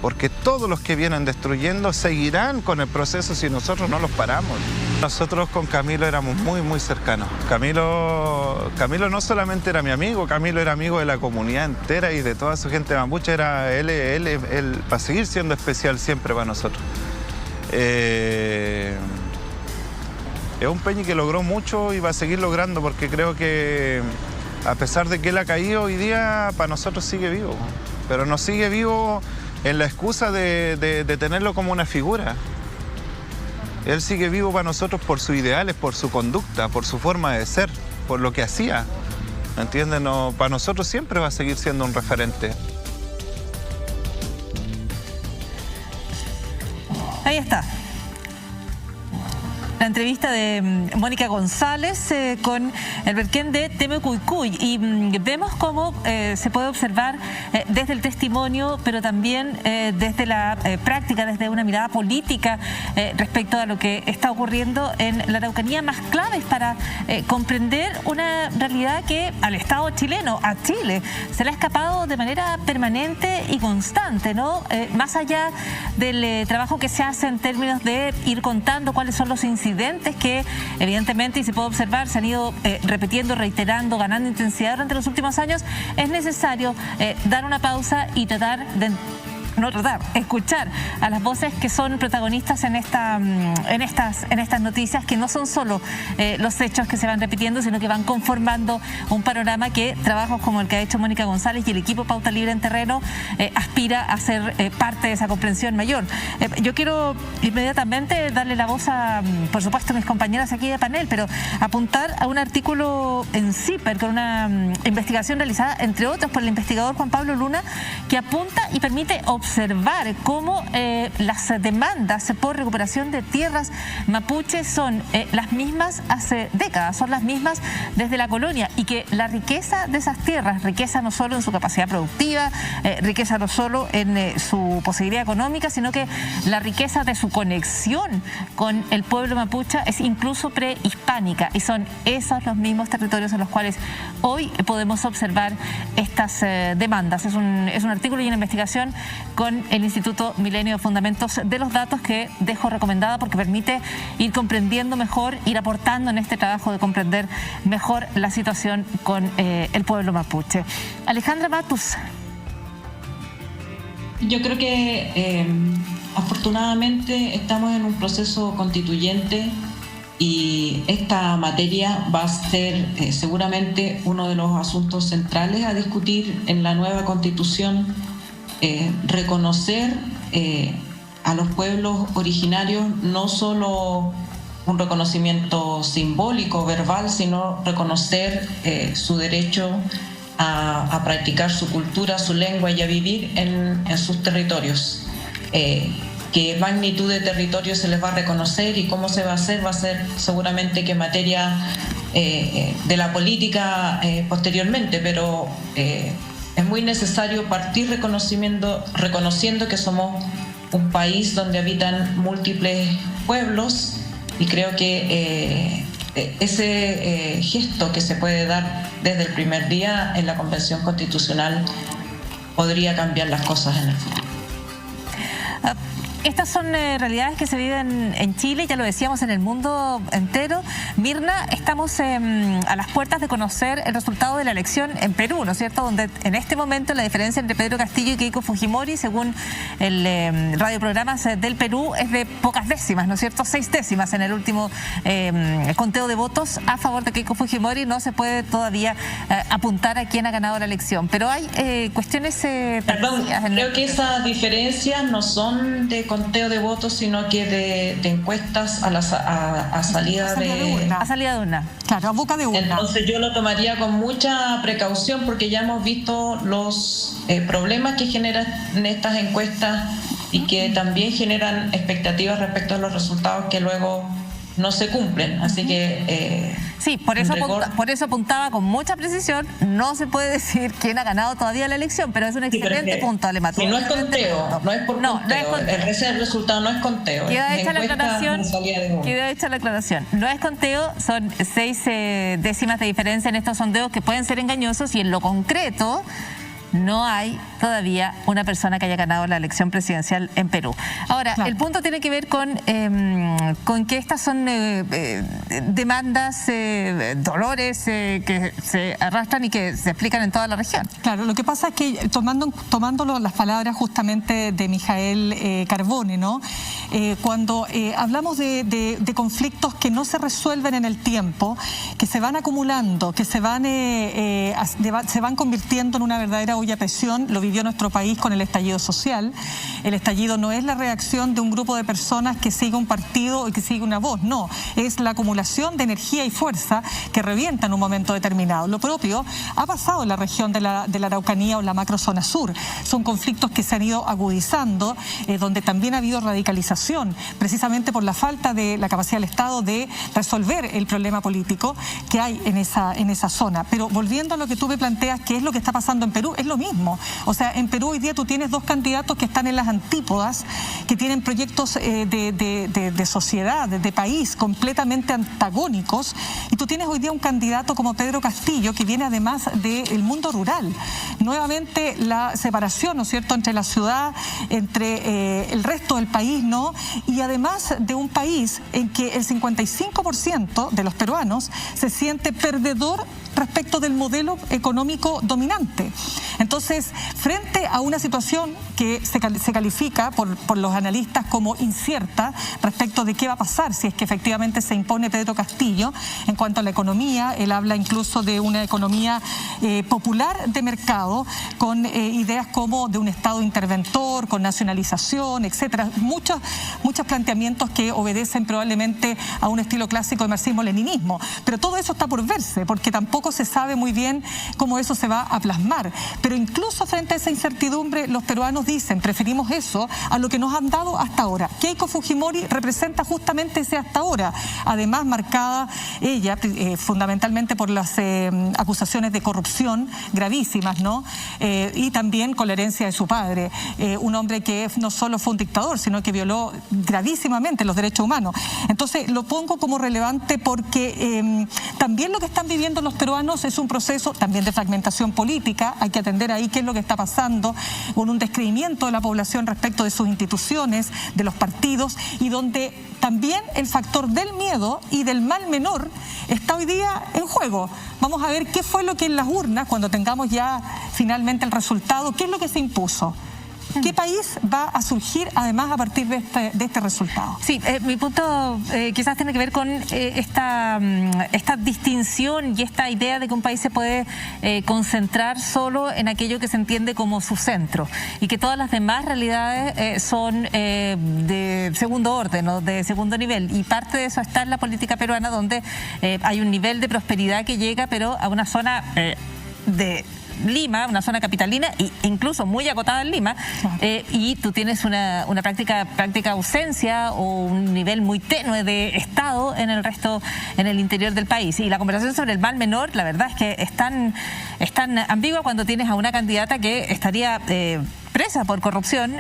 Porque todos los que vienen destruyendo seguirán con el proceso si nosotros no los paramos. Nosotros con Camilo éramos muy, muy cercanos. Camilo no solamente era mi amigo, Camilo era amigo de la comunidad entera y de toda su gente mapuche. Él va a seguir siendo especial siempre para nosotros. Es un peñi que logró mucho y va a seguir logrando porque creo que a pesar de que él ha caído hoy día, para nosotros sigue vivo. Pero no sigue vivo en la excusa de tenerlo como una figura. Él sigue vivo para nosotros por sus ideales, por su conducta, por su forma de ser, por lo que hacía. ¿Me entienden? No, para nosotros siempre va a seguir siendo un referente. Ahí está. La entrevista de Mónica González con el Berquén de Temecuycuy y vemos cómo se puede observar desde el testimonio, pero también desde la práctica, desde una mirada política respecto a lo que está ocurriendo en la Araucanía, más claves para comprender una realidad que al Estado chileno, a Chile, se le ha escapado de manera permanente y constante, ¿no? Más allá del trabajo que se hace en términos de ir contando cuáles son los incidentes que evidentemente, y se puede observar, se han ido repitiendo, reiterando, ganando intensidad durante los últimos años, es necesario dar una pausa y escuchar a las voces que son protagonistas en estas noticias, que no son solo los hechos que se van repitiendo, sino que van conformando un panorama que trabajos como el que ha hecho Mónica González y el equipo Pauta Libre en Terreno aspira a ser parte de esa comprensión mayor. Yo quiero inmediatamente darle la voz a, por supuesto, a mis compañeras aquí de panel, pero apuntar a un artículo en CIPER con una investigación realizada, entre otros, por el investigador Juan Pablo Luna, que apunta y permite observar cómo las demandas por recuperación de tierras mapuche son las mismas hace décadas, son las mismas desde la colonia, y que la riqueza de esas tierras, riqueza no solo en su capacidad productiva, riqueza no solo en su posibilidad económica, sino que la riqueza de su conexión con el pueblo mapuche es incluso prehispánica, y son esos los mismos territorios en los cuales hoy podemos observar estas demandas. Es un artículo y una investigación con el Instituto Milenio de Fundamentos de los Datos que dejo recomendada porque permite ir comprendiendo mejor, ir aportando en este trabajo de comprender mejor la situación con el pueblo mapuche. Alejandra Matus. Yo creo que afortunadamente estamos en un proceso constituyente y esta materia va a ser seguramente uno de los asuntos centrales a discutir en la nueva constitución, reconocer a los pueblos originarios no solo un reconocimiento simbólico, verbal, sino reconocer su derecho a practicar su cultura, su lengua y a vivir en sus territorios. Qué magnitud de territorio se les va a reconocer y cómo se va a hacer seguramente que materia de la política posteriormente, pero es muy necesario partir reconociendo que somos un país donde habitan múltiples pueblos y creo que ese gesto que se puede dar desde el primer día en la Convención Constitucional podría cambiar las cosas en el futuro. Estas son realidades que se viven en Chile, ya lo decíamos, en el mundo entero. Mirna, estamos a las puertas de conocer el resultado de la elección en Perú, ¿no es cierto? Donde en este momento la diferencia entre Pedro Castillo y Keiko Fujimori, según el radioprogramas del Perú, es de pocas décimas, ¿no es cierto? 6 décimas en el último conteo de votos a favor de Keiko Fujimori. No se puede todavía apuntar a quién ha ganado la elección, pero hay cuestiones... Perdón, creo que esas diferencias no son de conteo de votos, sino que de encuestas a salida de urna. Claro, a boca de urna. Entonces yo lo tomaría con mucha precaución porque ya hemos visto los problemas que generan estas encuestas y que también generan expectativas respecto a los resultados que luego no se cumplen. Así que... sí, por eso apuntaba con mucha precisión. No se puede decir quién ha ganado todavía la elección, pero es un excelente punto, Alema. Si no es conteo, no es por conteo. Ese resultado no es conteo. Queda hecha la aclaración. No es conteo, son 6 décimas de diferencia en estos sondeos que pueden ser engañosos y en lo concreto no hay todavía una persona que haya ganado la elección presidencial en Perú. Ahora, claro, el punto tiene que ver con que estas son demandas, dolores que se arrastran y que se explican en toda la región. Claro, lo que pasa es que tomando las palabras justamente de Mijael Carbone, ¿no? Cuando hablamos de conflictos que no se resuelven en el tiempo, que se van acumulando, que se van convirtiendo en una verdadera olla a presión. Lo vivió nuestro país con el estallido social. El estallido no es la reacción de un grupo de personas que sigue un partido y que sigue una voz, no, es la acumulación de energía y fuerza que revienta en un momento determinado. Lo propio ha pasado en la región de la Araucanía o la macrozona sur. Son conflictos que se han ido agudizando, donde también ha habido radicalización, precisamente por la falta de la capacidad del Estado de resolver el problema político que hay en esa zona. Pero volviendo a lo que tú me planteas, ¿qué es lo que está pasando en Perú? Es lo mismo. O sea, en Perú hoy día tú tienes 2 candidatos que están en las antípodas, que tienen proyectos de sociedad, de país, completamente antagónicos, y tú tienes hoy día un candidato como Pedro Castillo, que viene además del mundo rural. Nuevamente la separación, ¿no es cierto?, entre la ciudad, entre el resto del país, ¿no? Y además de un país en que el 55% de los peruanos se siente perdedor respecto del modelo económico dominante. Entonces, frente a una situación que se califica por los analistas como incierta respecto de qué va a pasar si es que efectivamente se impone Pedro Castillo en cuanto a la economía, él habla incluso de una economía popular de mercado, con ideas como de un Estado interventor, con nacionalización, etcétera. Muchos planteamientos que obedecen probablemente a un estilo clásico de marxismo-leninismo, pero todo eso está por verse, porque tampoco se sabe muy bien cómo eso se va a plasmar. Pero incluso frente a esa incertidumbre, los peruanos dicen, preferimos eso a lo que nos han dado hasta ahora. Keiko Fujimori representa justamente ese hasta ahora, además marcada ella fundamentalmente por las acusaciones de corrupción gravísimas, ¿no? Y también con la herencia de su padre, un hombre que no solo fue un dictador, sino que violó gravísimamente los derechos humanos. Entonces lo pongo como relevante porque también lo que están viviendo los peruanos es un proceso también de fragmentación política. Hay que atender ahí qué es lo que está pasando, con un descreimiento de la población respecto de sus instituciones, de los partidos, y donde también el factor del miedo y del mal menor está hoy día en juego. Vamos a ver qué fue lo que en las urnas, cuando tengamos ya finalmente el resultado, qué es lo que se impuso. ¿Qué país va a surgir además a partir de este resultado? Sí, mi punto quizás tiene que ver con esta distinción y esta idea de que un país se puede concentrar solo en aquello que se entiende como su centro y que todas las demás realidades son de segundo orden o de segundo nivel, y parte de eso está en la política peruana, donde hay un nivel de prosperidad que llega pero a una zona de Lima, una zona capitalina e incluso muy acotada en Lima, y tú tienes una práctica ausencia o un nivel muy tenue de Estado en el resto, en el interior del país. Y la conversación sobre el mal menor, la verdad es que es tan ambigua cuando tienes a una candidata que estaría presa por corrupción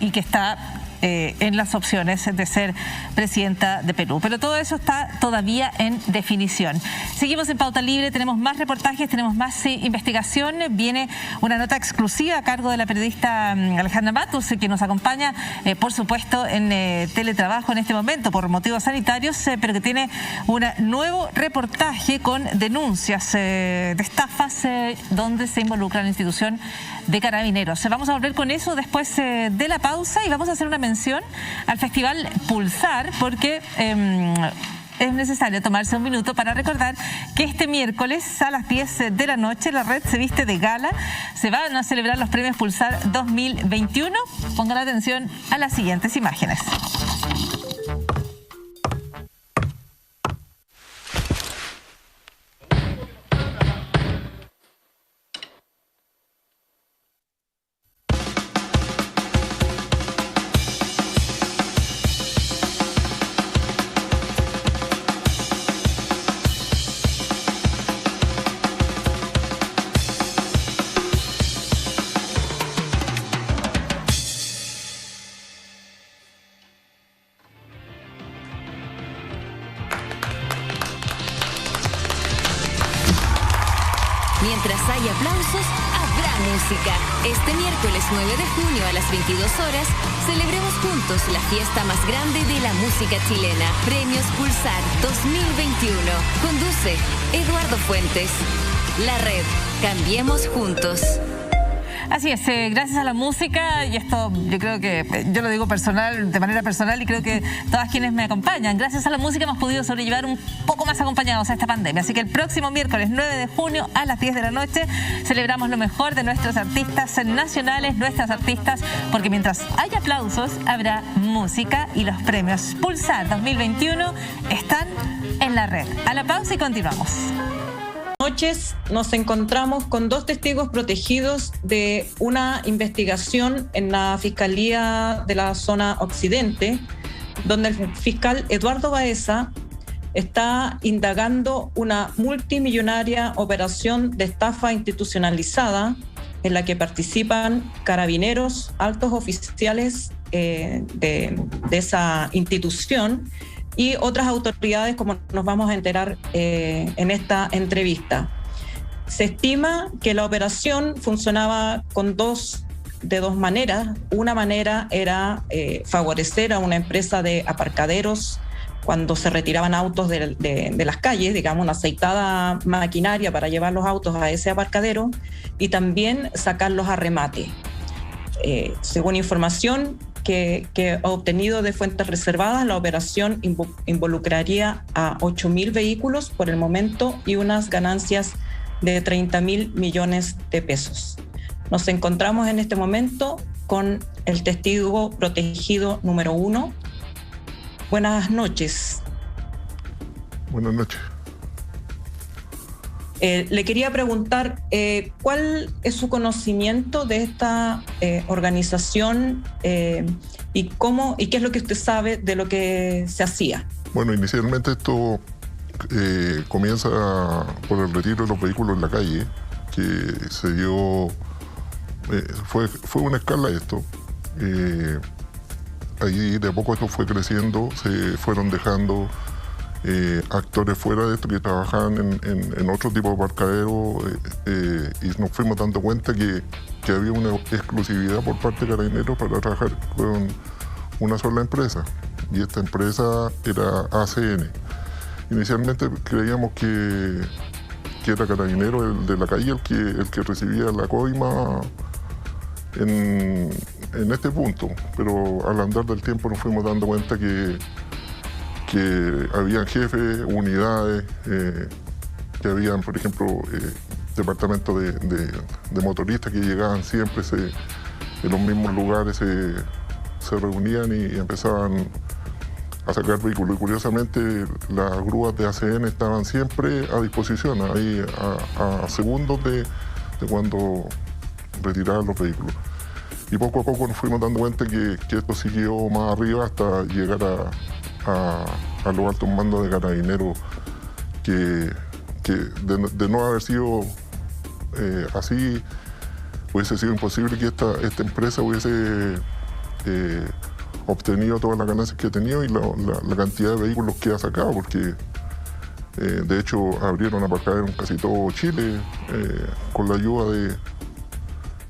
y que está en las opciones de ser presidenta de Perú. Pero todo eso está todavía en definición. Seguimos en Pauta Libre, tenemos más reportajes, tenemos más investigación. Viene una nota exclusiva a cargo de la periodista Alejandra Matus, que nos acompaña, por supuesto, en teletrabajo en este momento por motivos sanitarios, pero que tiene un nuevo reportaje con denuncias de estafas donde se involucra la institución de Carabineros. Vamos a volver con eso después de la pausa y vamos a hacer una mención al Festival Pulsar, porque es necesario tomarse un minuto para recordar que este miércoles a las 10 de la noche la red se viste de gala. Se van a celebrar los premios Pulsar 2021. Pongan atención a las siguientes imágenes. Mientras hay aplausos, habrá música. Este miércoles 9 de junio a las 22 horas, celebremos juntos la fiesta más grande de la música chilena. Premios Pulsar 2021. Conduce Eduardo Fuentes. La red. Cambiemos juntos. Así es, gracias a la música, y esto yo creo que, yo lo digo de manera personal, y creo que todas quienes me acompañan, gracias a la música hemos podido sobrellevar un poco más acompañados a esta pandemia. Así que el próximo miércoles 9 de junio a las 10 de la noche celebramos lo mejor de nuestros artistas nacionales, nuestras artistas, porque mientras hay aplausos habrá música, y los premios Pulsar 2021 están en la red. A la pausa y continuamos. Noches nos encontramos con dos testigos protegidos de una investigación en la Fiscalía de la Zona Occidente, donde el fiscal Eduardo Baeza está indagando una multimillonaria operación de estafa institucionalizada en la que participan carabineros, altos oficiales de esa institución y otras autoridades, como nos vamos a enterar en esta entrevista. Se estima que la operación funcionaba de dos maneras. Una manera era favorecer a una empresa de aparcaderos cuando se retiraban autos de las calles, digamos, una aceitada maquinaria para llevar los autos a ese aparcadero y también sacarlos a remate. Según información que ha obtenido de fuentes reservadas, la operación involucraría a 8.000 vehículos por el momento y unas ganancias de 30.000 millones de pesos. Nos encontramos en este momento con el testigo protegido número 1. Buenas noches. Buenas noches. Le quería preguntar cuál es su conocimiento de esta organización y qué es lo que usted sabe de lo que se hacía. Bueno, inicialmente esto comienza por el retiro de los vehículos en la calle, que se dio, fue una escala esto. Ahí de a poco esto fue creciendo, se fueron dejando actores fuera de esto que trabajaban en otro tipo de aparcadero y nos fuimos dando cuenta que había una exclusividad por parte de Carabineros para trabajar con una sola empresa, y esta empresa era ACN. Inicialmente creíamos que era Carabineros, el de la calle, el que recibía la coima en este punto, pero al andar del tiempo nos fuimos dando cuenta que habían jefes, unidades, que habían, por ejemplo, departamentos de motoristas que llegaban siempre, en los mismos lugares se reunían y empezaban a sacar vehículos. Y curiosamente las grúas de ACN estaban siempre a disposición, ahí a segundos de cuando retiraban los vehículos. Y poco a poco nos fuimos dando cuenta que esto siguió más arriba hasta llegar a los altos mandos de Carabineros, que de no haber sido así, hubiese sido imposible que esta empresa hubiese obtenido todas las ganancias que ha tenido y la cantidad de vehículos que ha sacado, porque de hecho abrieron aparcaderos en casi todo Chile con la ayuda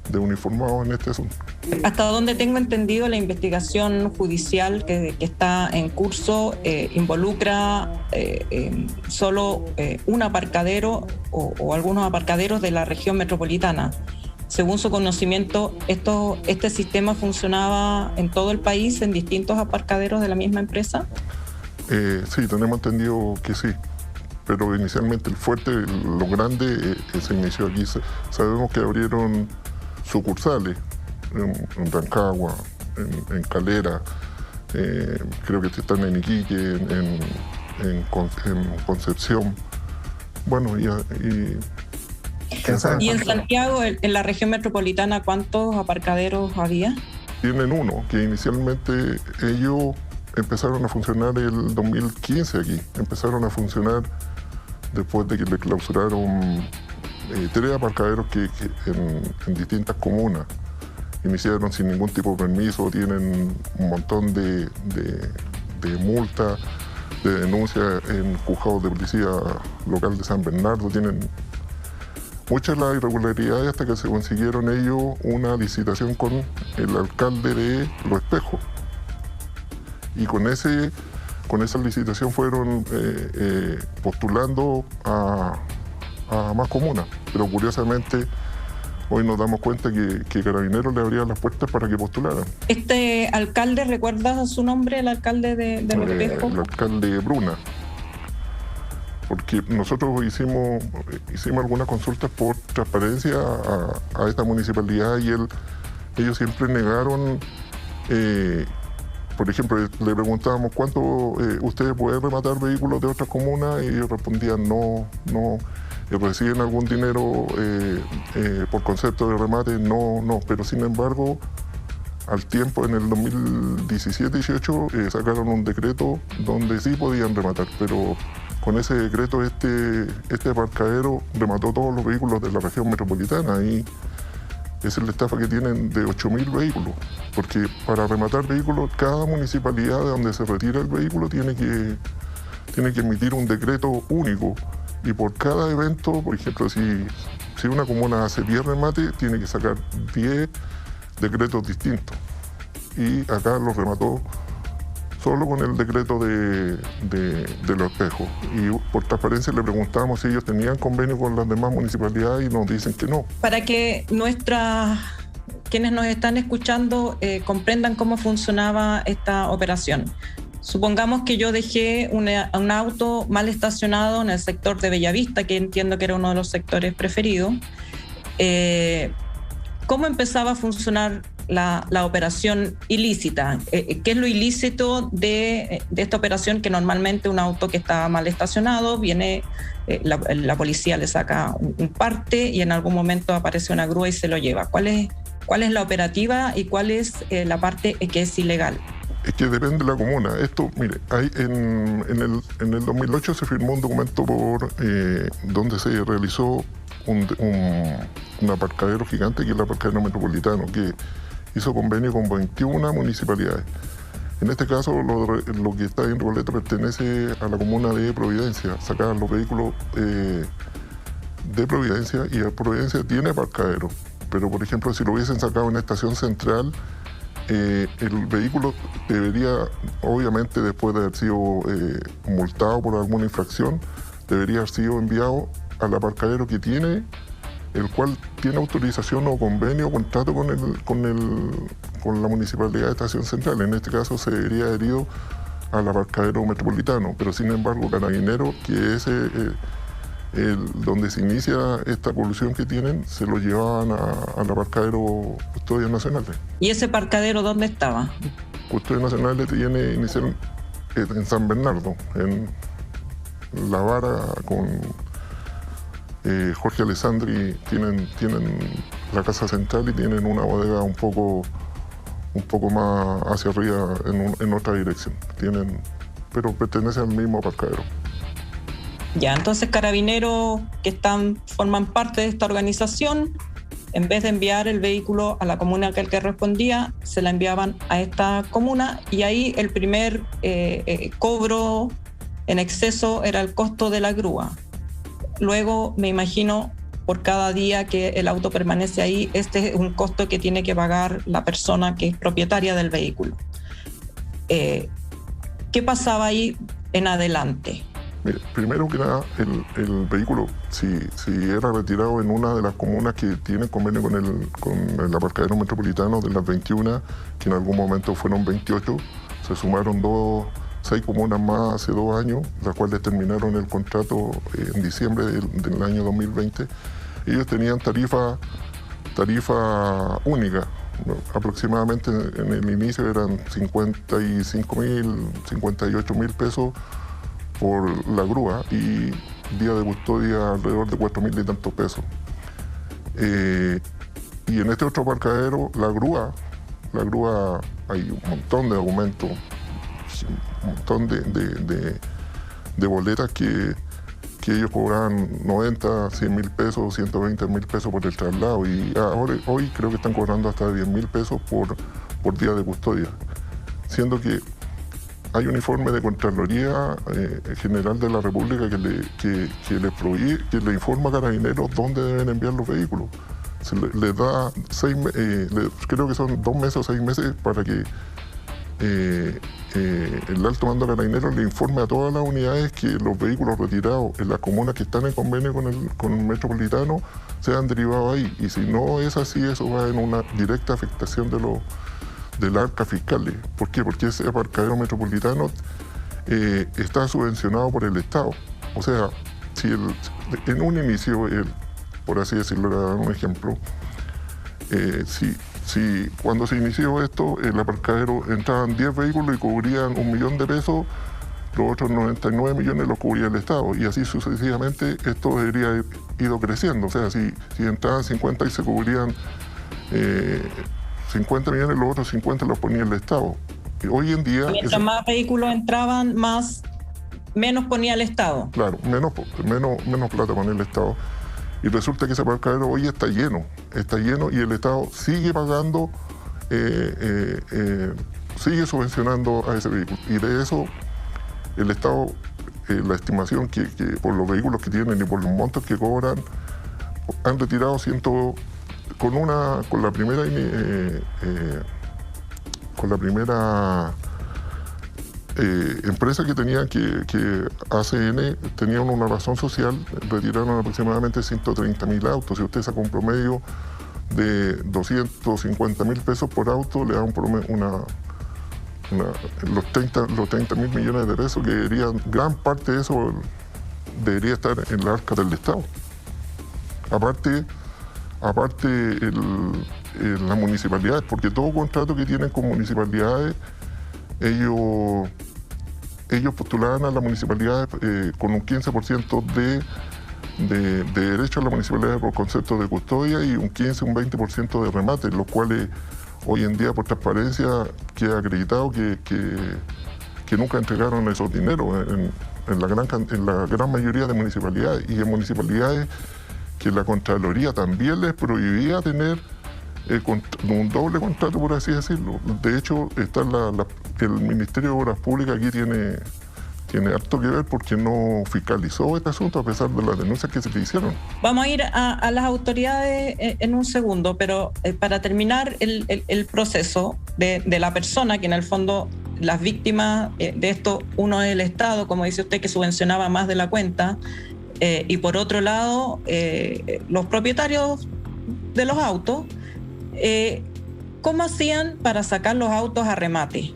de uniformados en este asunto. Hasta donde tengo entendido, la investigación judicial que está en curso involucra solo un aparcadero o algunos aparcaderos de la región metropolitana. Según su conocimiento, ¿este sistema funcionaba en todo el país, en distintos aparcaderos de la misma empresa? Sí, tenemos entendido que sí, pero inicialmente el fuerte, lo grande, se inició aquí. Sabemos que abrieron sucursales en Rancagua, en Calera, creo que están en Iquique, en Concepción. Bueno, y en Santiago, en la región metropolitana, ¿cuántos aparcaderos había? Tienen uno, que inicialmente ellos empezaron a funcionar el 2015 aquí. Empezaron a funcionar después de que le clausuraron 3 aparcaderos que en distintas comunas. Iniciaron sin ningún tipo de permiso, tienen un montón de multas, de denuncias en juzgados de policía local de San Bernardo, tienen muchas las irregularidades hasta que se consiguieron ellos una licitación con el alcalde de Los Espejos. Y con esa licitación fueron postulando a más comunas, pero curiosamente hoy nos damos cuenta que Carabineros le abría las puertas para que postularan. ¿Este alcalde, recuerdas su nombre, el alcalde de Los Espejos? El alcalde Bruna. Porque nosotros hicimos algunas consultas por transparencia a esta municipalidad y ellos siempre negaron. Por ejemplo, le preguntábamos ¿cuánto ustedes pueden rematar vehículos de otras comunas? Y ellos respondían no. ¿Reciben algún dinero por concepto de remate? No. Pero sin embargo, al tiempo, en el 2017-18, sacaron un decreto donde sí podían rematar, pero con ese decreto este aparcadero remató todos los vehículos de la región metropolitana y esa es la estafa que tienen de 8.000 vehículos, porque para rematar vehículos, cada municipalidad de donde se retira el vehículo tiene que emitir un decreto único. Y por cada evento, por ejemplo, si una comuna hace 10 remates, tiene que sacar 10 decretos distintos. Y acá los remató solo con el decreto de Los Espejos. Y por transparencia le preguntamos si ellos tenían convenio con las demás municipalidades y nos dicen que no. Para que quienes nos están escuchando comprendan cómo funcionaba esta operación. Supongamos que yo dejé un auto mal estacionado en el sector de Bellavista, que entiendo que era uno de los sectores preferidos. ¿Cómo empezaba a funcionar la operación ilícita? ¿Qué es lo ilícito de esta operación? Que normalmente un auto que está mal estacionado, viene, la policía le saca un parte y en algún momento aparece una grúa y se lo lleva. ¿Cuál es la operativa y cuál es la parte que es ilegal? Es que depende de la comuna. Esto, mire, en el 2008 se firmó un documento donde se realizó un aparcadero gigante, que es el aparcadero metropolitano, que hizo convenio con 21 municipalidades. En este caso, lo que está en Recoleta pertenece a la comuna de Providencia. Sacaban los vehículos de Providencia y Providencia tiene aparcadero. Pero, por ejemplo, si lo hubiesen sacado en la estación central, el vehículo debería, obviamente después de haber sido multado por alguna infracción, debería haber sido enviado al aparcadero que tiene el cual tiene autorización o convenio o contrato con la Municipalidad de Estación Central. En este caso se vería adherido al aparcadero metropolitano, pero sin embargo Carabineros, que es donde se inicia esta colusión que tienen, se lo llevaban al aparcadero Custodias Nacionales. ¿Y ese aparcadero dónde estaba? Custodias Nacionales tiene inicial en San Bernardo, en La Vara con Jorge Alessandri, tienen la casa central y tienen una bodega un poco más hacia arriba en otra dirección. Pero pertenece al mismo aparcadero. Ya, entonces Carabineros que forman parte de esta organización, en vez de enviar el vehículo a la comuna que correspondía, se la enviaban a esta comuna y ahí el primer cobro en exceso era el costo de la grúa. Luego, me imagino, por cada día que el auto permanece ahí, este es un costo que tiene que pagar la persona que es propietaria del vehículo. ¿Qué pasaba ahí en adelante? Mire, primero que nada, el vehículo, si era retirado en una de las comunas que tienen convenio con el aparcadero metropolitano de las 21, que en algún momento fueron 28, se sumaron 6 comunas más hace 2 años, las cuales terminaron el contrato en diciembre del año 2020. Ellos tenían tarifa única. Aproximadamente en el inicio eran 55.000, 58.000 pesos por la grúa y día de custodia alrededor de 4.000 y tantos pesos. Y en este otro aparcadero, la grúa hay un montón de documentos, un montón de boletas que ellos cobraban 90, 100.000 pesos, 120.000 pesos por el traslado y hoy creo que están cobrando hasta 10.000 pesos por día de custodia, siendo que hay un informe de Contraloría General de la República que le informa a Carabineros dónde deben enviar los vehículos. Se les da creo que son 2 meses o 6 meses para que el alto mando de Carabineros le informe a todas las unidades que los vehículos retirados en las comunas que están en convenio con el metropolitano sean derivados ahí. Y si no es así, eso va en una directa afectación de las arcas fiscales. ¿Por qué? Porque ese aparcadero metropolitano está subvencionado por el Estado. O sea, si en un inicio, por así decirlo, le dar un ejemplo, cuando se inició esto, el aparcadero entraban 10 vehículos y cubrían 1 millón de pesos, los otros 99 millones los cubría el Estado, y así sucesivamente esto debería haber ido creciendo. O sea, si entraban 50 y se cubrían 50 millones, los otros 50 los ponía el Estado. Y hoy en día... Mientras más vehículos entraban, menos ponía el Estado. Claro, menos plata ponía el Estado. Y resulta que ese aparcadero hoy está lleno y el Estado sigue pagando, sigue subvencionando a ese vehículo. Y de eso el Estado, la estimación que por los vehículos que tienen y por los montos que cobran, han retirado con la primera empresa que tenía, que ACN, tenían una razón social, retiraron aproximadamente 130.000 autos. Si usted saca un promedio de 250.000 pesos por auto, le da un promedio, los 30.000 millones de pesos, que gran parte de eso debería estar en la arca del Estado. Aparte las municipalidades, porque todo contrato que tienen con municipalidades, ellos postulaban a la municipalidad con un 15% de derecho a la municipalidad por concepto de custodia y un 15, un 20% de remate, los cuales hoy en día por transparencia queda acreditado que nunca entregaron esos dineros en la gran mayoría de municipalidades, y en municipalidades que la Contraloría también les prohibía tener un doble contrato, por así decirlo. De hecho, el Ministerio de Obras Públicas aquí tiene harto que ver porque no fiscalizó este asunto a pesar de las denuncias que se le hicieron. Vamos a ir a las autoridades en un segundo, pero para terminar el proceso de la persona, que en el fondo las víctimas de esto, uno es el Estado, como dice usted, que subvencionaba más de la cuenta, y por otro lado, los propietarios de los autos, ¿cómo hacían para sacar los autos a remate?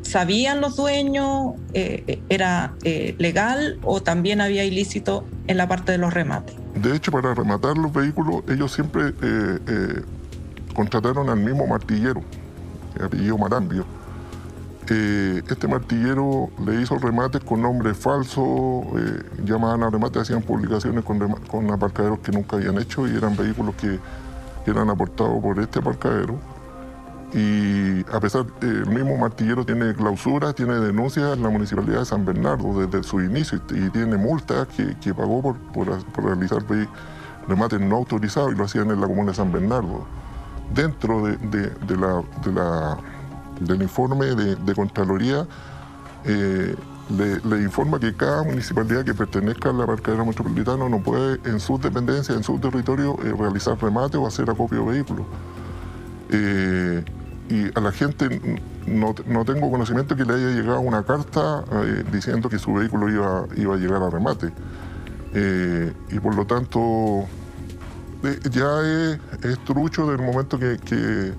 ¿Sabían los dueños? ¿Era legal o también había ilícito en la parte de los remates? De hecho, para rematar los vehículos, ellos siempre contrataron al mismo martillero, apellido Marambio. Este martillero le hizo remates con nombres falsos, llamaban a remate, hacían publicaciones con aparcaderos que nunca habían hecho y eran vehículos que eran aportados por este aparcadero. Y a pesar, el mismo martillero tiene clausuras, tiene denuncias en la Municipalidad de San Bernardo desde su inicio y tiene multas que pagó por realizar remates no autorizados y lo hacían en la comuna de San Bernardo. Dentro del informe de Contraloría le informa que cada municipalidad que pertenezca al aparcadero metropolitano no puede en sus dependencias, en su territorio, realizar remate o hacer acopio de vehículos. Y a la gente no tengo conocimiento que le haya llegado una carta diciendo que su vehículo iba a llegar a remate. Y por lo tanto ya es trucho del momento que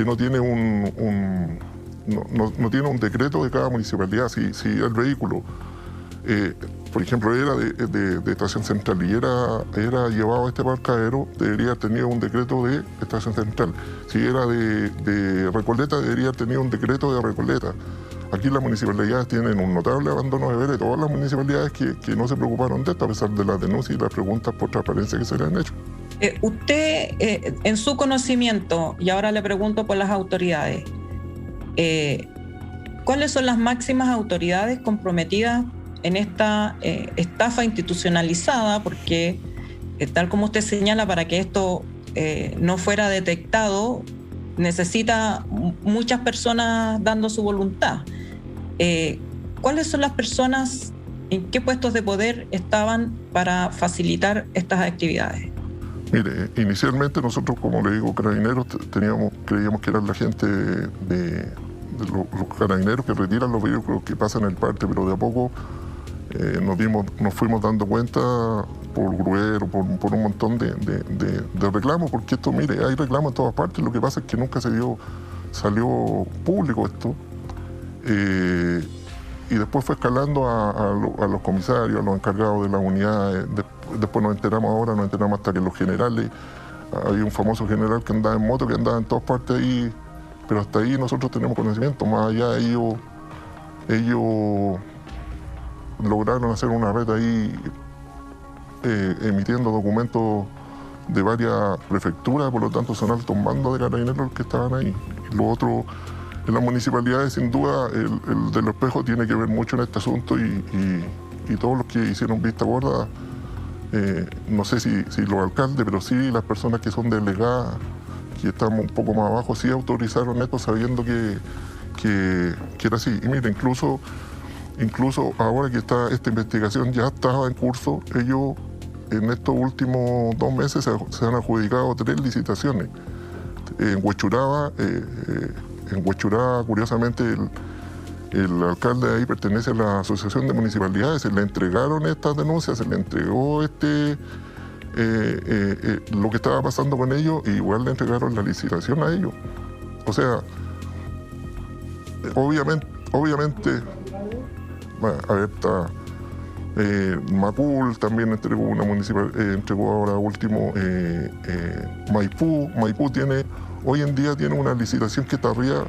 no tiene no tiene un decreto de cada municipalidad. Si el vehículo, por ejemplo, era de Estación Central y era llevado a este aparcadero, debería haber tenido un decreto de Estación Central. Si era de Recoleta, debería haber tenido un decreto de Recoleta. Aquí las municipalidades tienen un notable abandono de deberes, todas las municipalidades que no se preocuparon de esto, a pesar de las denuncias y las preguntas por transparencia que se le han hecho. Usted, en su conocimiento, y ahora le pregunto por las autoridades, ¿cuáles son las máximas autoridades comprometidas en esta estafa institucionalizada? Porque, tal como usted señala, para que esto no fuera detectado, necesita muchas personas dando su voluntad. ¿Cuáles son las personas, en qué puestos de poder estaban para facilitar estas actividades? Mire, inicialmente nosotros, como le digo, carabineros, creíamos que eran la gente de los carabineros que retiran los vehículos que pasan el parte, pero de a poco nos fuimos dando cuenta por gruero, por un montón de reclamos, porque esto, mire, hay reclamos en todas partes, lo que pasa es que nunca salió público esto, y después fue escalando a los comisarios, a los encargados de las unidades. Después nos enteramos hasta que los generales, había un famoso general que andaba en moto, que andaba en todas partes ahí, pero hasta ahí nosotros tenemos conocimiento. Más allá ellos lograron hacer una red ahí emitiendo documentos de varias prefecturas, por lo tanto son altos mandos de carabineros los que estaban ahí. Lo otro, en las municipalidades, sin duda, el de los espejos tiene que ver mucho en este asunto y todos los que hicieron vista gorda, no sé si los alcaldes, pero sí las personas que son delegadas, que estamos un poco más abajo, sí autorizaron esto sabiendo que era así. Y mira, incluso ahora que esta investigación ya estaba en curso, ellos en estos últimos 2 meses se han adjudicado 3 licitaciones. En Huechuraba, curiosamente, el alcalde de ahí pertenece a la Asociación de Municipalidades, se le entregaron estas denuncias, se le entregó lo que estaba pasando con ellos, y igual le entregaron la licitación a ellos. O sea, obviamente, bueno, a ver, está Macul también entregó entregó ahora último Maipú. Maipú hoy en día tiene una licitación que está arriba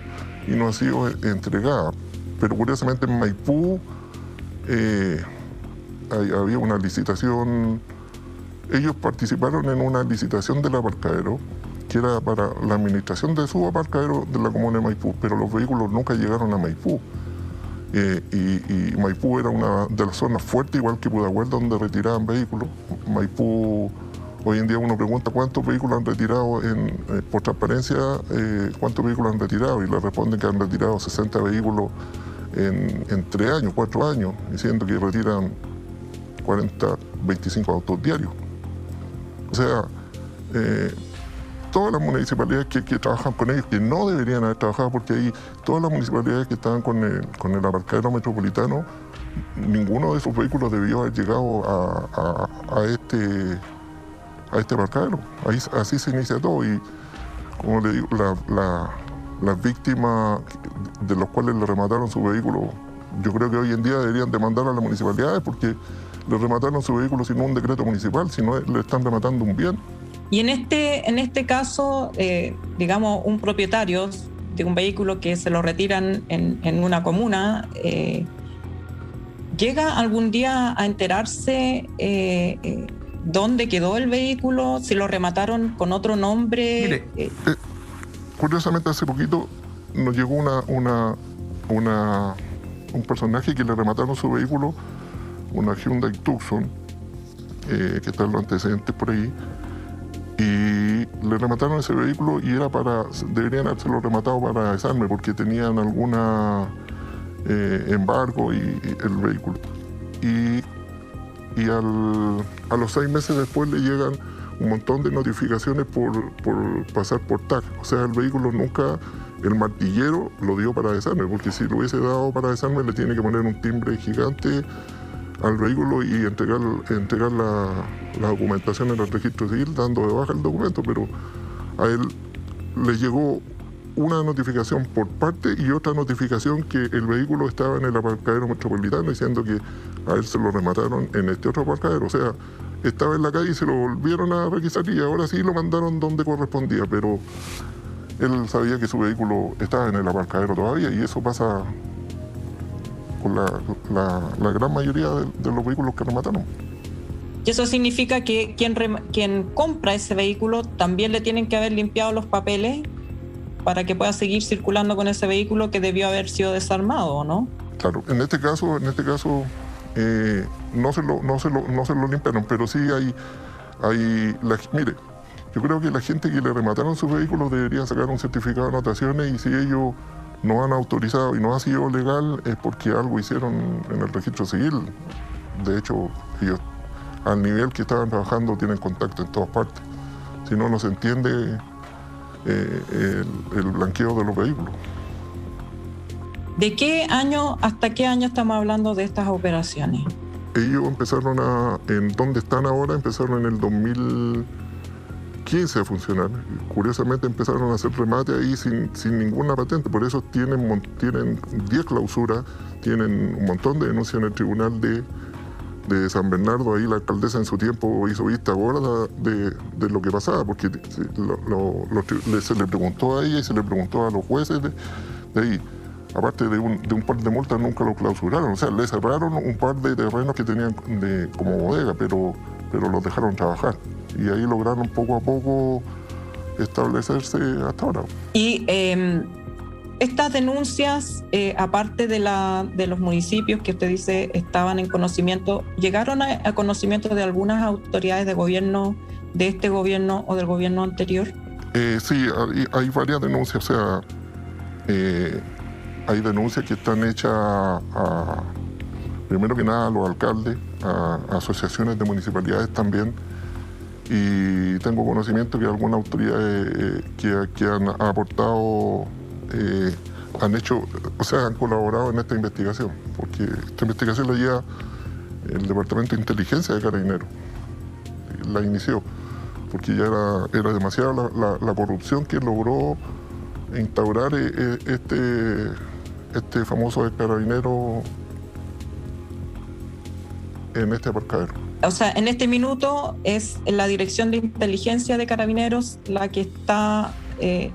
y no ha sido entregada. Pero curiosamente en Maipú había una licitación, ellos participaron en una licitación del aparcadero, que era para la administración de su aparcadero de la comuna de Maipú, pero los vehículos nunca llegaron a Maipú. Y Maipú era una de las zonas fuertes, igual que Pudahuel, donde retiraban vehículos. Maipú, hoy en día uno pregunta cuántos vehículos han retirado, por transparencia, cuántos vehículos han retirado, y le responden que han retirado 60 vehículos en 3 años, 4 años, diciendo que retiran 40, 25 autos diarios. O sea, todas las municipalidades que trabajan con ellos, que no deberían haber trabajado, porque ahí todas las municipalidades que estaban con el aparcadero metropolitano ninguno de esos vehículos debió haber llegado a este aparcadero. Así se inicia todo y, como le digo, las víctimas de los cuales le remataron su vehículo, yo creo que hoy en día deberían demandar a las municipalidades porque le remataron su vehículo sin un decreto municipal, sino le están rematando un bien. Y en este caso, digamos, un propietario de un vehículo que se lo retiran en una comuna, ¿llega algún día a enterarse dónde quedó el vehículo? ¿Si lo remataron con otro nombre? Mire, curiosamente hace poquito nos llegó un personaje que le remataron su vehículo, una Hyundai Tucson, que está en los antecedentes por ahí, y le remataron ese vehículo y deberían habérselo rematado para desarme porque tenían alguna embargo y el vehículo. Y a los 6 meses después le llegan un montón de notificaciones por pasar por TAC. O sea, el vehículo nunca, el martillero lo dio para desarme, porque si lo hubiese dado para desarme le tiene que poner un timbre gigante al vehículo y entregar la documentación en el registro civil dando de baja el documento, pero a él le llegó una notificación por parte y otra notificación que el vehículo estaba en el aparcadero metropolitano diciendo que a él se lo remataron en este otro aparcadero. O sea, estaba en la calle y se lo volvieron a requisar y ahora sí lo mandaron donde correspondía, pero él sabía que su vehículo estaba en el aparcadero todavía y eso pasa con la gran mayoría de los vehículos que remataron. Y eso significa que quien compra ese vehículo también le tienen que haber limpiado los papeles para que pueda seguir circulando con ese vehículo que debió haber sido desarmado, ¿no? Claro, en este caso no se lo limpiaron, pero sí mire, yo creo que la gente que le remataron sus vehículos debería sacar un certificado de anotaciones y si ellos no han autorizado y no ha sido legal es porque algo hicieron en el registro civil. De hecho, ellos al nivel que estaban trabajando tienen contacto en todas partes. Si no, no se entiende el blanqueo de los vehículos. ¿De qué año hasta qué año estamos hablando de estas operaciones? Ellos empezaron en donde están ahora, empezaron en el 2015 a funcionar. Curiosamente empezaron a hacer remate ahí sin ninguna patente, por eso tienen 10 clausuras, tienen un montón de denuncias en el tribunal de San Bernardo. Ahí la alcaldesa en su tiempo hizo vista gorda de lo que pasaba, porque se le preguntó a ella y se le preguntó a los jueces de ahí. Aparte de un par de multas, nunca lo clausuraron. O sea, le cerraron un par de terrenos que tenían como bodega, pero los dejaron trabajar. Y ahí lograron poco a poco establecerse hasta ahora. Y estas denuncias, aparte de los municipios que usted dice estaban en conocimiento, ¿llegaron a conocimiento de algunas autoridades de gobierno, de este gobierno o del gobierno anterior? Sí, hay varias denuncias. O sea, hay denuncias que están hechas primero que nada a los alcaldes, a asociaciones de municipalidades también, y tengo conocimiento que algunas autoridades que han aportado, han colaborado en esta investigación, porque esta investigación la lleva el Departamento de Inteligencia de Carabineros, la inició, porque ya era demasiada la corrupción que logró instaurar este famoso carabinero en este aparcadero. O sea, en este minuto es la Dirección de Inteligencia de Carabineros la que está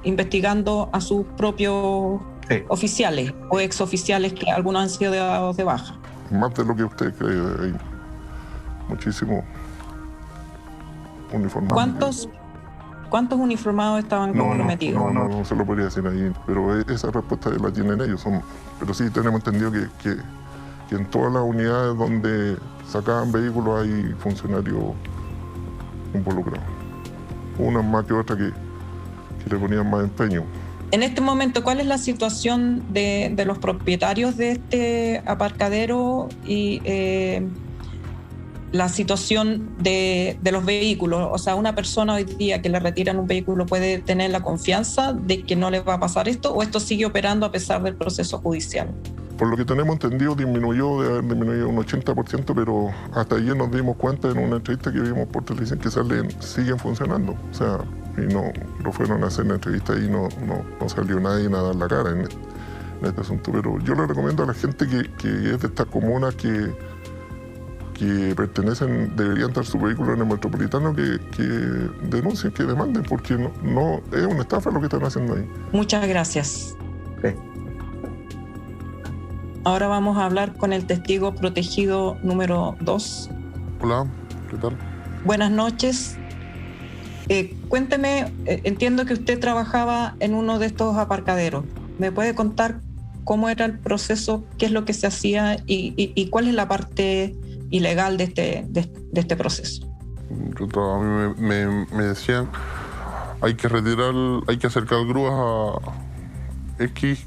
investigando a sus propios oficiales o exoficiales, que algunos han sido dados de baja. Más de lo que usted cree, hay muchísimos uniformados. ¿Cuántos uniformados estaban comprometidos? No se lo podría decir ahí, pero esa respuesta la tienen ellos. Pero sí tenemos entendido que en todas las unidades donde sacaban vehículos hay funcionarios involucrados. Unas más que otras que le ponían más empeño. En este momento, ¿cuál es la situación de los propietarios de este aparcadero y la situación de los vehículos? O sea, una persona hoy día que le retiran un vehículo puede tener la confianza de que no le va a pasar esto, o esto sigue operando a pesar del proceso judicial. Por lo que tenemos entendido, disminuyó, de haber disminuido un 80%, pero hasta ayer nos dimos cuenta en una entrevista que vimos por televisión que siguen funcionando. O sea, y no fueron a hacer la entrevista y no salió nadie a dar la cara en este asunto. Pero yo le recomiendo a la gente que es de estas comunas que pertenecen, deberían dar su vehículo en el metropolitano, que denuncien, que demanden, porque no es una estafa lo que están haciendo ahí. Muchas gracias. Okay. Ahora vamos a hablar con el testigo protegido número 2. Hola, ¿qué tal? Buenas noches. Cuénteme, entiendo que usted trabajaba en uno de estos aparcaderos. ¿Me puede contar cómo era el proceso, qué es lo que se hacía y cuál es la parte ilegal de este proceso? A mí me decían, hay que acercar grúas a X,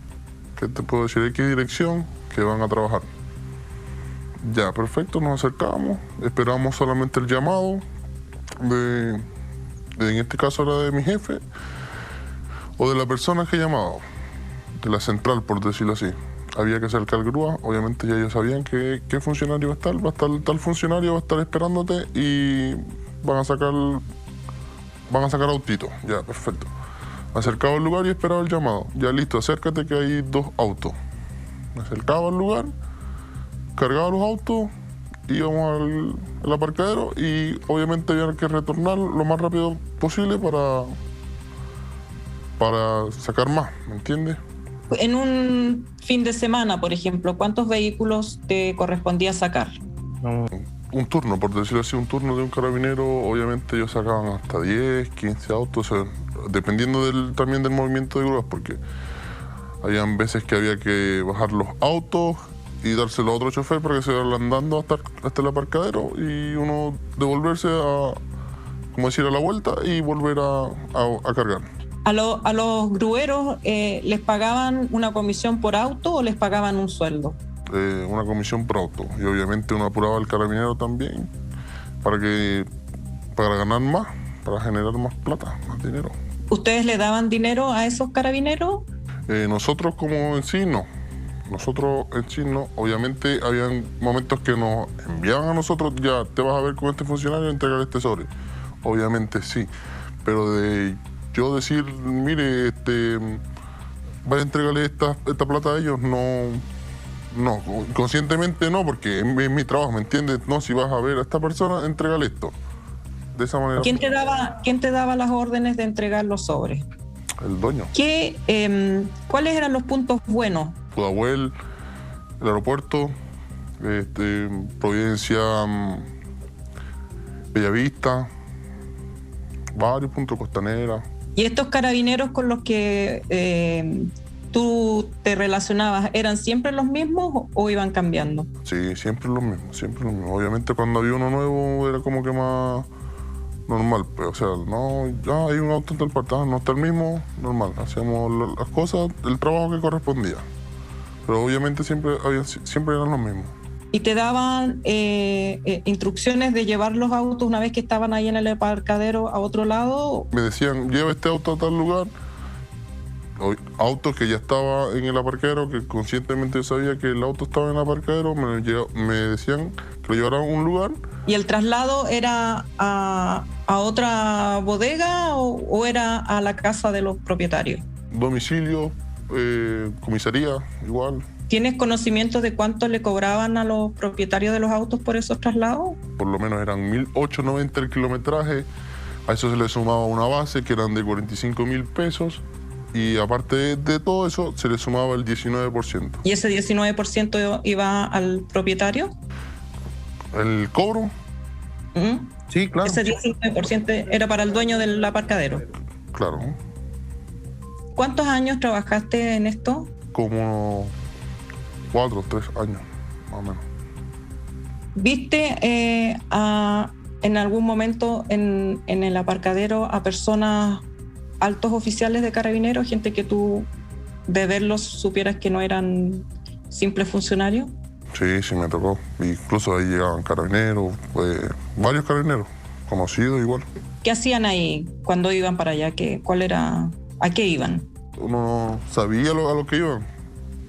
¿qué te puedo decir? X dirección, que van a trabajar. Ya, perfecto, nos acercamos, esperamos solamente el llamado en este caso era de mi jefe o de la persona que llamaba, de la central, por decirlo así. Había que acercar grúa, obviamente ya ellos sabían qué funcionario va a estar tal funcionario, va a estar esperándote y van a sacar autito. Ya, perfecto. Acercaba al lugar y esperaba el llamado. Ya listo, acércate que hay 2 autos. Me acercaba al lugar, cargaba los autos, íbamos al aparcadero y obviamente había que retornar lo más rápido posible para sacar más, ¿me entiendes? En un fin de semana, por ejemplo, ¿cuántos vehículos te correspondía sacar? Un turno, por decirlo así, un turno de un carabinero, obviamente ellos sacaban hasta 10, 15 autos, o sea, dependiendo también del movimiento de grúas, porque habían veces que había que bajar los autos y dárselo a otro chofer para que se vayan andando hasta el aparcadero y uno devolverse a la vuelta y volver a cargar. ¿A los grueros les pagaban una comisión por auto o les pagaban un sueldo? Una comisión por auto, y obviamente uno apuraba al carabinero también para ganar más, para generar más plata, más dinero. ¿Ustedes le daban dinero a esos carabineros? Nosotros como en sí no. Nosotros en sí no. Obviamente habían momentos que nos enviaban a nosotros, ya te vas a ver con este funcionario y entregar este sobre. Obviamente sí, pero de yo decir, mire, vaya a entregarle esta plata a ellos, no, conscientemente no, porque es mi trabajo, ¿me entiendes? No, si vas a ver a esta persona, entrégale esto. De esa manera. ¿Quién te daba las órdenes de entregar los sobres? El dueño. ¿Cuáles eran los puntos buenos? Pudahuel, el aeropuerto, Providencia, Bellavista, varios puntos, Costanera. ¿Y estos carabineros con los que tú te relacionabas, eran siempre los mismos o iban cambiando? Sí, siempre los mismos, siempre los mismos. Obviamente cuando había uno nuevo era como que más normal, pero, o sea, no, ya hay un auto en tal parte, no está el mismo, normal. Hacíamos las cosas, el trabajo que correspondía. Pero obviamente siempre eran los mismos. ¿Y te daban instrucciones de llevar los autos una vez que estaban ahí en el aparcadero a otro lado? Me decían, lleva este auto a tal lugar. Autos que ya estaba en el aparcadero, que conscientemente yo sabía que el auto estaba en el aparcadero, me decían que lo llevaran a un lugar. ¿Y el traslado era a otra bodega o era a la casa de los propietarios? Domicilio, comisaría, igual. ¿Tienes conocimiento de cuánto le cobraban a los propietarios de los autos por esos traslados? Por lo menos eran 1.890 el kilometraje. A eso se le sumaba una base que eran de 45.000 pesos. Y aparte de todo eso, se le sumaba el 19%. ¿Y ese 19% iba al propietario? ¿El cobro? Sí, claro. Ese 19% era para el dueño del aparcadero. Claro. ¿Cuántos años trabajaste en esto? Como 4 o 3 años, más o menos. ¿Viste en algún momento en el aparcadero a personas, altos oficiales de carabineros, gente que tú de verlos supieras que no eran simples funcionarios? Sí, me tocó. Incluso ahí llegaban carabineros, varios carabineros, conocidos igual. ¿Qué hacían ahí cuando iban para allá? ¿A qué iban? Uno sabía a lo que iban.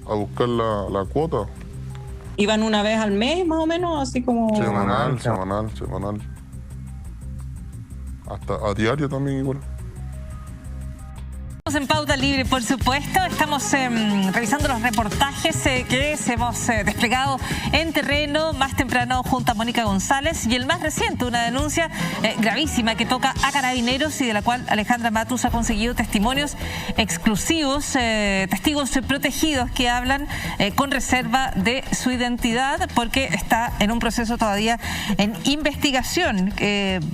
a buscar la cuota. ¿Iban una vez al mes, más o menos? Así como... Semanal. Hasta a diario también igual. En Pauta Libre, por supuesto, estamos revisando los reportajes que hemos desplegado en terreno más temprano junto a Mónica González, y el más reciente, una denuncia gravísima que toca a Carabineros y de la cual Alejandra Matus ha conseguido testimonios exclusivos, testigos protegidos que hablan con reserva de su identidad, porque está en un proceso todavía en investigación.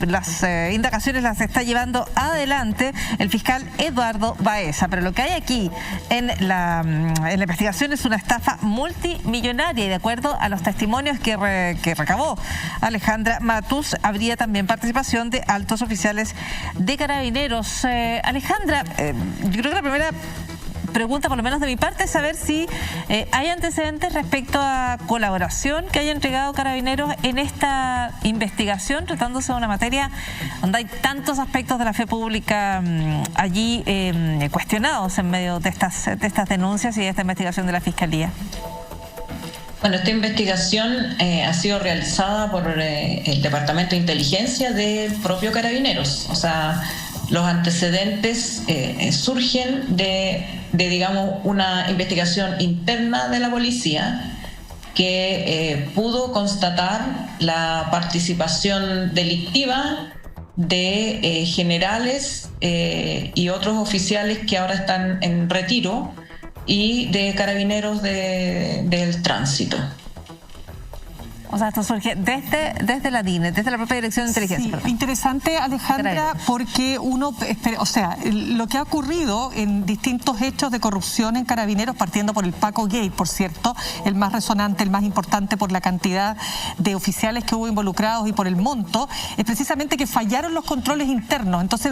Las indagaciones las está llevando adelante el fiscal Eduardo Baeza, pero lo que hay aquí en la investigación es una estafa multimillonaria, y de acuerdo a los testimonios que recabó Alejandra Matus, habría también participación de altos oficiales de Carabineros. Alejandra, yo creo que la primera pregunta, por lo menos de mi parte, es saber si hay antecedentes respecto a colaboración que haya entregado Carabineros en esta investigación, tratándose de una materia donde hay tantos aspectos de la fe pública allí cuestionados en medio de estas denuncias y de esta investigación de la Fiscalía. Bueno, esta investigación ha sido realizada por el Departamento de Inteligencia del propio Carabineros. O sea, los antecedentes surgen de, digamos, una investigación interna de la policía que pudo constatar la participación delictiva de generales y otros oficiales que ahora están en retiro, y de Carabineros del Tránsito. O sea, esto surge desde la DINE, desde la propia Dirección de Inteligencia. Sí, interesante, Alejandra, porque lo que ha ocurrido en distintos hechos de corrupción en Carabineros, partiendo por el Paco Gate, por cierto, el más resonante, el más importante por la cantidad de oficiales que hubo involucrados y por el monto, es precisamente que fallaron los controles internos. Entonces,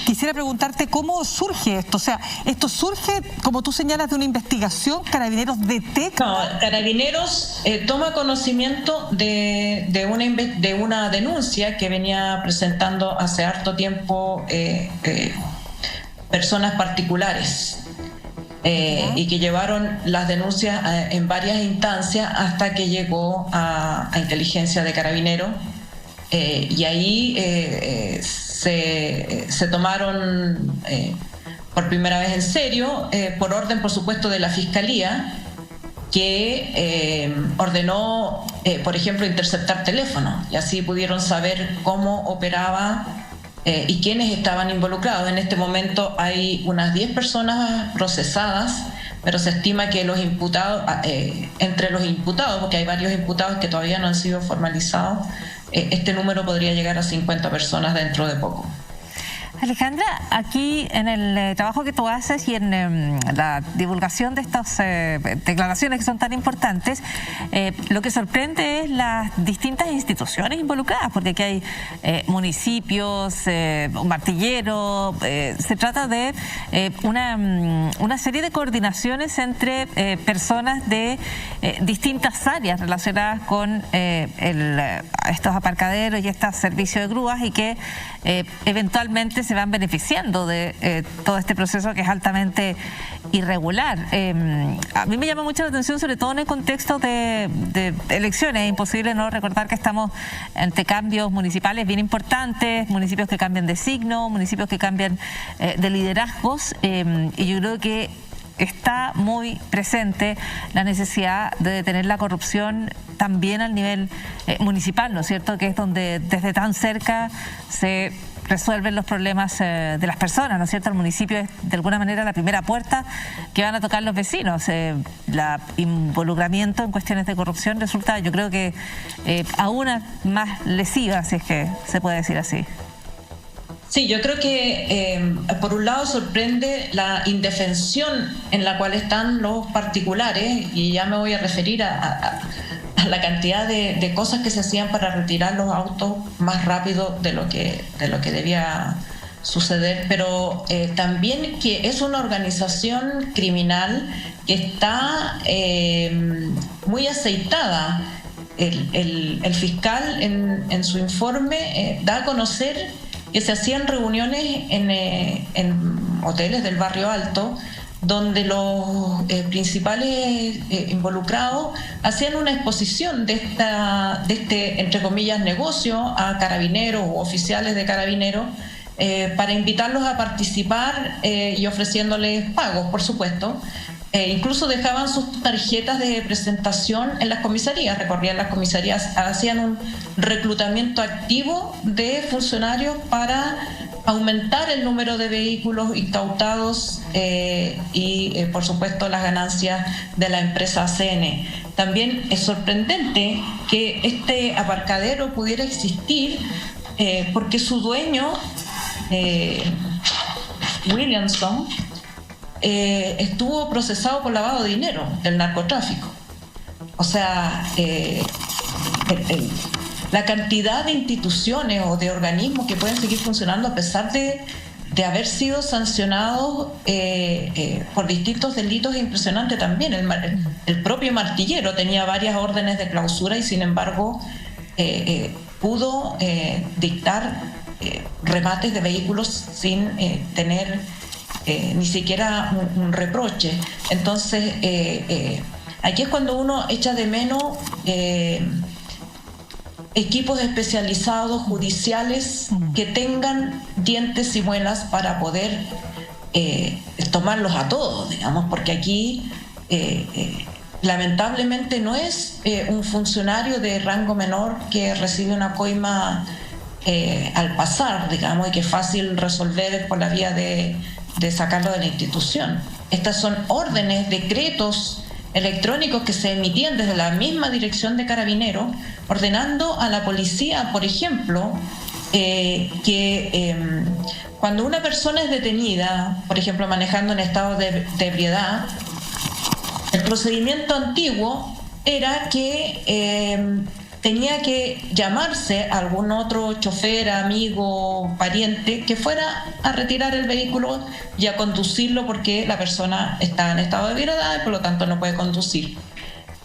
quisiera preguntarte cómo surge esto. O sea, esto surge, como tú señalas, de una investigación. Carabineros detecta... No, Carabineros toma conocimiento de una denuncia que venía presentando hace harto tiempo personas particulares y que llevaron las denuncias en varias instancias hasta que llegó a inteligencia de Carabineros, y ahí se tomaron por primera vez en serio, por orden por supuesto de la Fiscalía, que ordenó, por ejemplo, interceptar teléfonos, y así pudieron saber cómo operaba y quiénes estaban involucrados. En este momento hay unas 10 personas procesadas, pero se estima que los imputados, entre los imputados, porque hay varios imputados que todavía no han sido formalizados, este número podría llegar a 50 personas dentro de poco. Alejandra, aquí en el trabajo que tú haces y en la divulgación de estas declaraciones que son tan importantes, lo que sorprende es las distintas instituciones involucradas, porque aquí hay municipios, un martillero, se trata de una serie de coordinaciones entre personas de distintas áreas relacionadas con estos aparcaderos y estos servicios de grúas, y que eventualmente se van beneficiando de todo este proceso que es altamente irregular. A mí me llama mucho la atención, sobre todo en el contexto de elecciones. Es imposible no recordar que estamos ante cambios municipales bien importantes, municipios que cambian de signo, municipios que cambian de liderazgos, y yo creo que está muy presente la necesidad de detener la corrupción también al nivel municipal, ¿no es cierto?, que es donde desde tan cerca se resuelven los problemas de las personas, ¿no es cierto? El municipio es de alguna manera la primera puerta que van a tocar los vecinos. El involucramiento en cuestiones de corrupción resulta, yo creo que aún más lesiva, si es que se puede decir así. Sí, yo creo que por un lado sorprende la indefensión en la cual están los particulares, y ya me voy a referir a la cantidad de cosas que se hacían para retirar los autos más rápido de lo que debía suceder, pero también que es una organización criminal que está muy aceitada. El fiscal en su informe da a conocer que se hacían reuniones en hoteles del Barrio Alto, donde los principales involucrados hacían una exposición de este, entre comillas, negocio a carabineros o oficiales de carabineros para invitarlos a participar y ofreciéndoles pagos, por supuesto. Incluso dejaban sus tarjetas de presentación en las comisarías, recorrían las comisarías, hacían un reclutamiento activo de funcionarios para aumentar el número de vehículos incautados y, por supuesto, las ganancias de la empresa ACN. También es sorprendente que este aparcadero pudiera existir porque su dueño, Williamson, estuvo procesado por lavado de dinero del narcotráfico. O sea, la cantidad de instituciones o de organismos que pueden seguir funcionando a pesar de haber sido sancionados por distintos delitos es impresionante también. El propio Martillero tenía varias órdenes de clausura y sin embargo pudo dictar remates de vehículos sin tener ni siquiera un reproche. Entonces aquí es cuando uno echa de menos equipos especializados judiciales que tengan dientes y muelas para poder tomarlos a todos, digamos, porque aquí lamentablemente no es un funcionario de rango menor que recibe una coima al pasar, digamos, y que es fácil resolver por la vía de sacarlo de la institución. Estas son órdenes, decretos electrónicos que se emitían desde la misma dirección de Carabineros, ordenando a la policía, por ejemplo, que cuando una persona es detenida, por ejemplo, manejando en estado de ebriedad, el procedimiento antiguo era que tenía que llamarse a algún otro chofer, amigo, pariente, que fuera a retirar el vehículo y a conducirlo porque la persona está en estado de ebriedad y por lo tanto no puede conducir.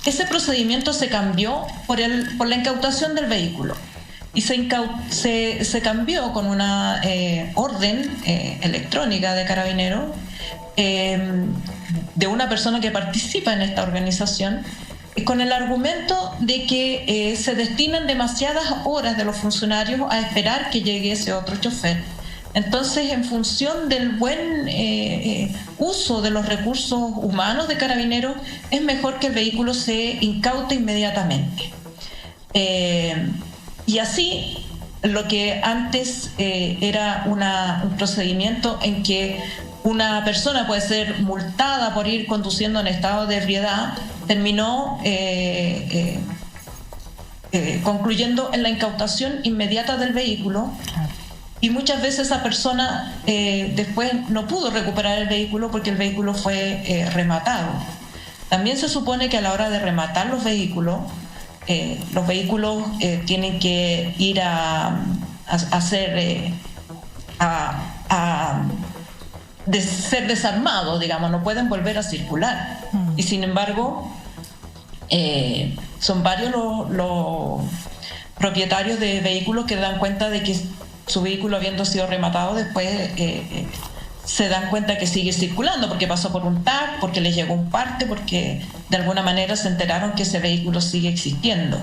Ese procedimiento se cambió por la incautación del vehículo y se cambió con una orden electrónica de Carabineros de una persona que participa en esta organización, con el argumento de que se destinan demasiadas horas de los funcionarios a esperar que llegue ese otro chofer. Entonces, en función del buen uso de los recursos humanos de Carabineros, es mejor que el vehículo se incaute inmediatamente. Y así, lo que antes era un procedimiento en que una persona puede ser multada por ir conduciendo en estado de ebriedad, terminó concluyendo en la incautación inmediata del vehículo. Y muchas veces esa persona después no pudo recuperar el vehículo porque el vehículo fue rematado. También se supone que a la hora de rematar los vehículos tienen que ir a ser desarmados, digamos, no pueden volver a circular. Y sin embargo, son varios los propietarios de vehículos que dan cuenta de que su vehículo, habiendo sido rematado, después se dan cuenta que sigue circulando porque pasó por un TAC, porque les llegó un parte, porque de alguna manera se enteraron que ese vehículo sigue existiendo.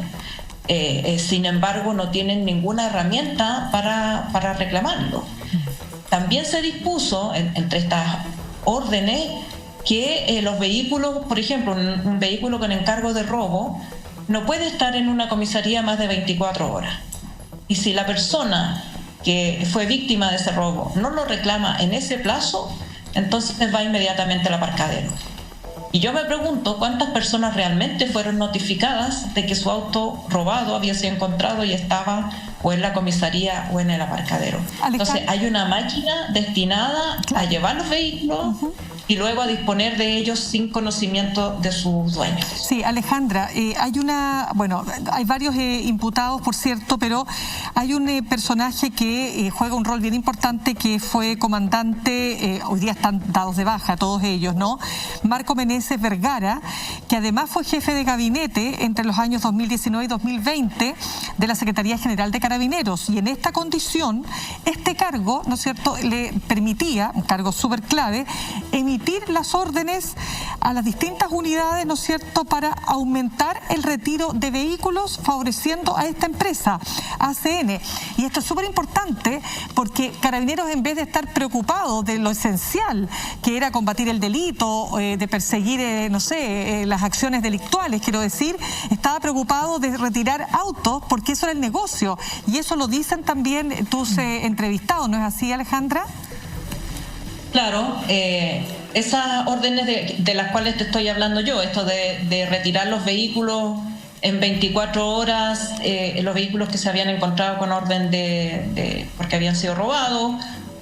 Sin embargo, no tienen ninguna herramienta para reclamarlo. También se dispuso entre estas órdenes que los vehículos, por ejemplo, un vehículo con encargo de robo no puede estar en una comisaría más de 24 horas. Y si la persona que fue víctima de ese robo no lo reclama en ese plazo, entonces va inmediatamente al aparcadero. Y yo me pregunto cuántas personas realmente fueron notificadas de que su auto robado había sido encontrado y estaba o en la comisaría o en el aparcadero. Entonces hay una máquina destinada a llevar los vehículos y luego a disponer de ellos sin conocimiento de sus dueños. Sí, Alejandra, hay varios imputados, por cierto, pero hay un personaje que juega un rol bien importante, que fue comandante, hoy día están dados de baja todos ellos, ¿no? Marco Meneses Vergara, que además fue jefe de gabinete entre los años 2019 y 2020 de la Secretaría General de Carabineros, y en esta condición, este cargo, ¿no es cierto?, le permitía, un cargo súper clave, emitir emitir las órdenes a las distintas unidades, ¿no es cierto?, para aumentar el retiro de vehículos, favoreciendo a esta empresa, ACN. Y esto es súper importante porque Carabineros, en vez de estar preocupados de lo esencial, que era combatir el delito, de perseguir, las acciones delictuales, quiero decir, estaba preocupado de retirar autos porque eso era el negocio. Y eso lo dicen también tus entrevistados, ¿no es así, Alejandra? Claro, esas órdenes de las cuales te estoy hablando yo, esto de retirar los vehículos en 24 horas, los vehículos que se habían encontrado con orden porque habían sido robados,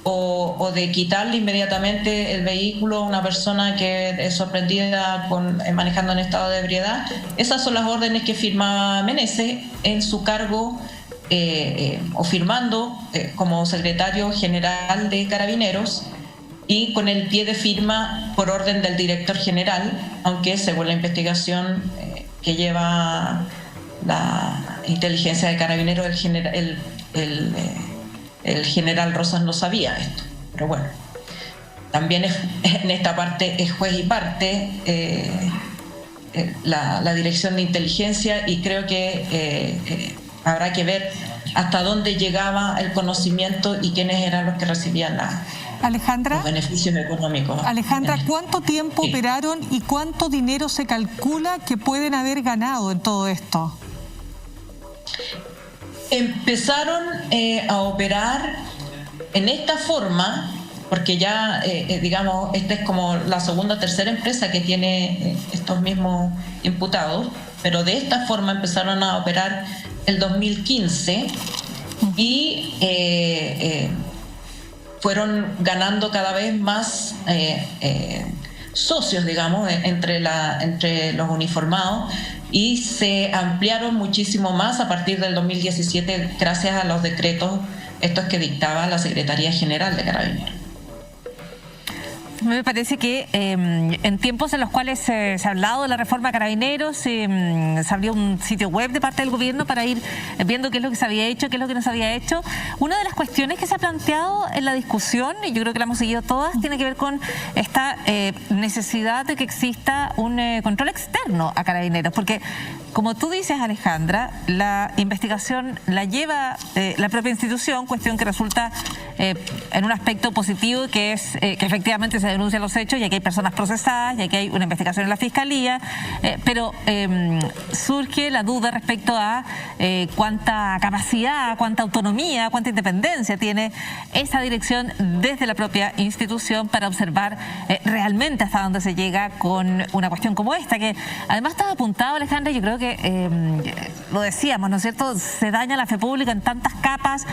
o de quitarle inmediatamente el vehículo a una persona que es sorprendida manejando en estado de ebriedad. Esas son las órdenes que firmaba Meneses en su cargo, o firmando como secretario general de Carabineros, y con el pie de firma por orden del director general, aunque según la investigación que lleva la inteligencia de Carabineros, el general Rosas no sabía esto. Pero bueno, también en esta parte es juez y parte la dirección de inteligencia, y creo que habrá que ver hasta dónde llegaba el conocimiento y quiénes eran los que recibían Alejandra, los beneficios económicos. Alejandra, ¿cuánto tiempo operaron y cuánto dinero se calcula que pueden haber ganado en todo esto? Empezaron a operar en esta forma, porque ya, digamos, esta es como la segunda o tercera empresa que tiene estos mismos imputados, pero de esta forma empezaron a operar el 2015 y fueron ganando cada vez más socios, digamos, entre los uniformados, y se ampliaron muchísimo más a partir del 2017 gracias a los decretos estos que dictaba la Secretaría General de Carabineros. Me parece que en tiempos en los cuales se ha hablado de la reforma a Carabineros, se abrió un sitio web de parte del gobierno para ir viendo qué es lo que se había hecho, qué es lo que no se había hecho. Una de las cuestiones que se ha planteado en la discusión, y yo creo que la hemos seguido todas, tiene que ver con esta necesidad de que exista un control externo a Carabineros, porque como tú dices, Alejandra, la investigación la lleva la propia institución, cuestión que resulta en un aspecto positivo, que es que efectivamente se denuncian los hechos, ya que hay personas procesadas, ya que hay una investigación en la Fiscalía, pero surge la duda respecto a cuánta capacidad, cuánta autonomía, cuánta independencia tiene esa dirección desde la propia institución para observar realmente hasta dónde se llega con una cuestión como esta, que además estaba apuntado, Alejandra, yo creo que lo decíamos, ¿no es cierto? Se daña la fe pública en tantas capas.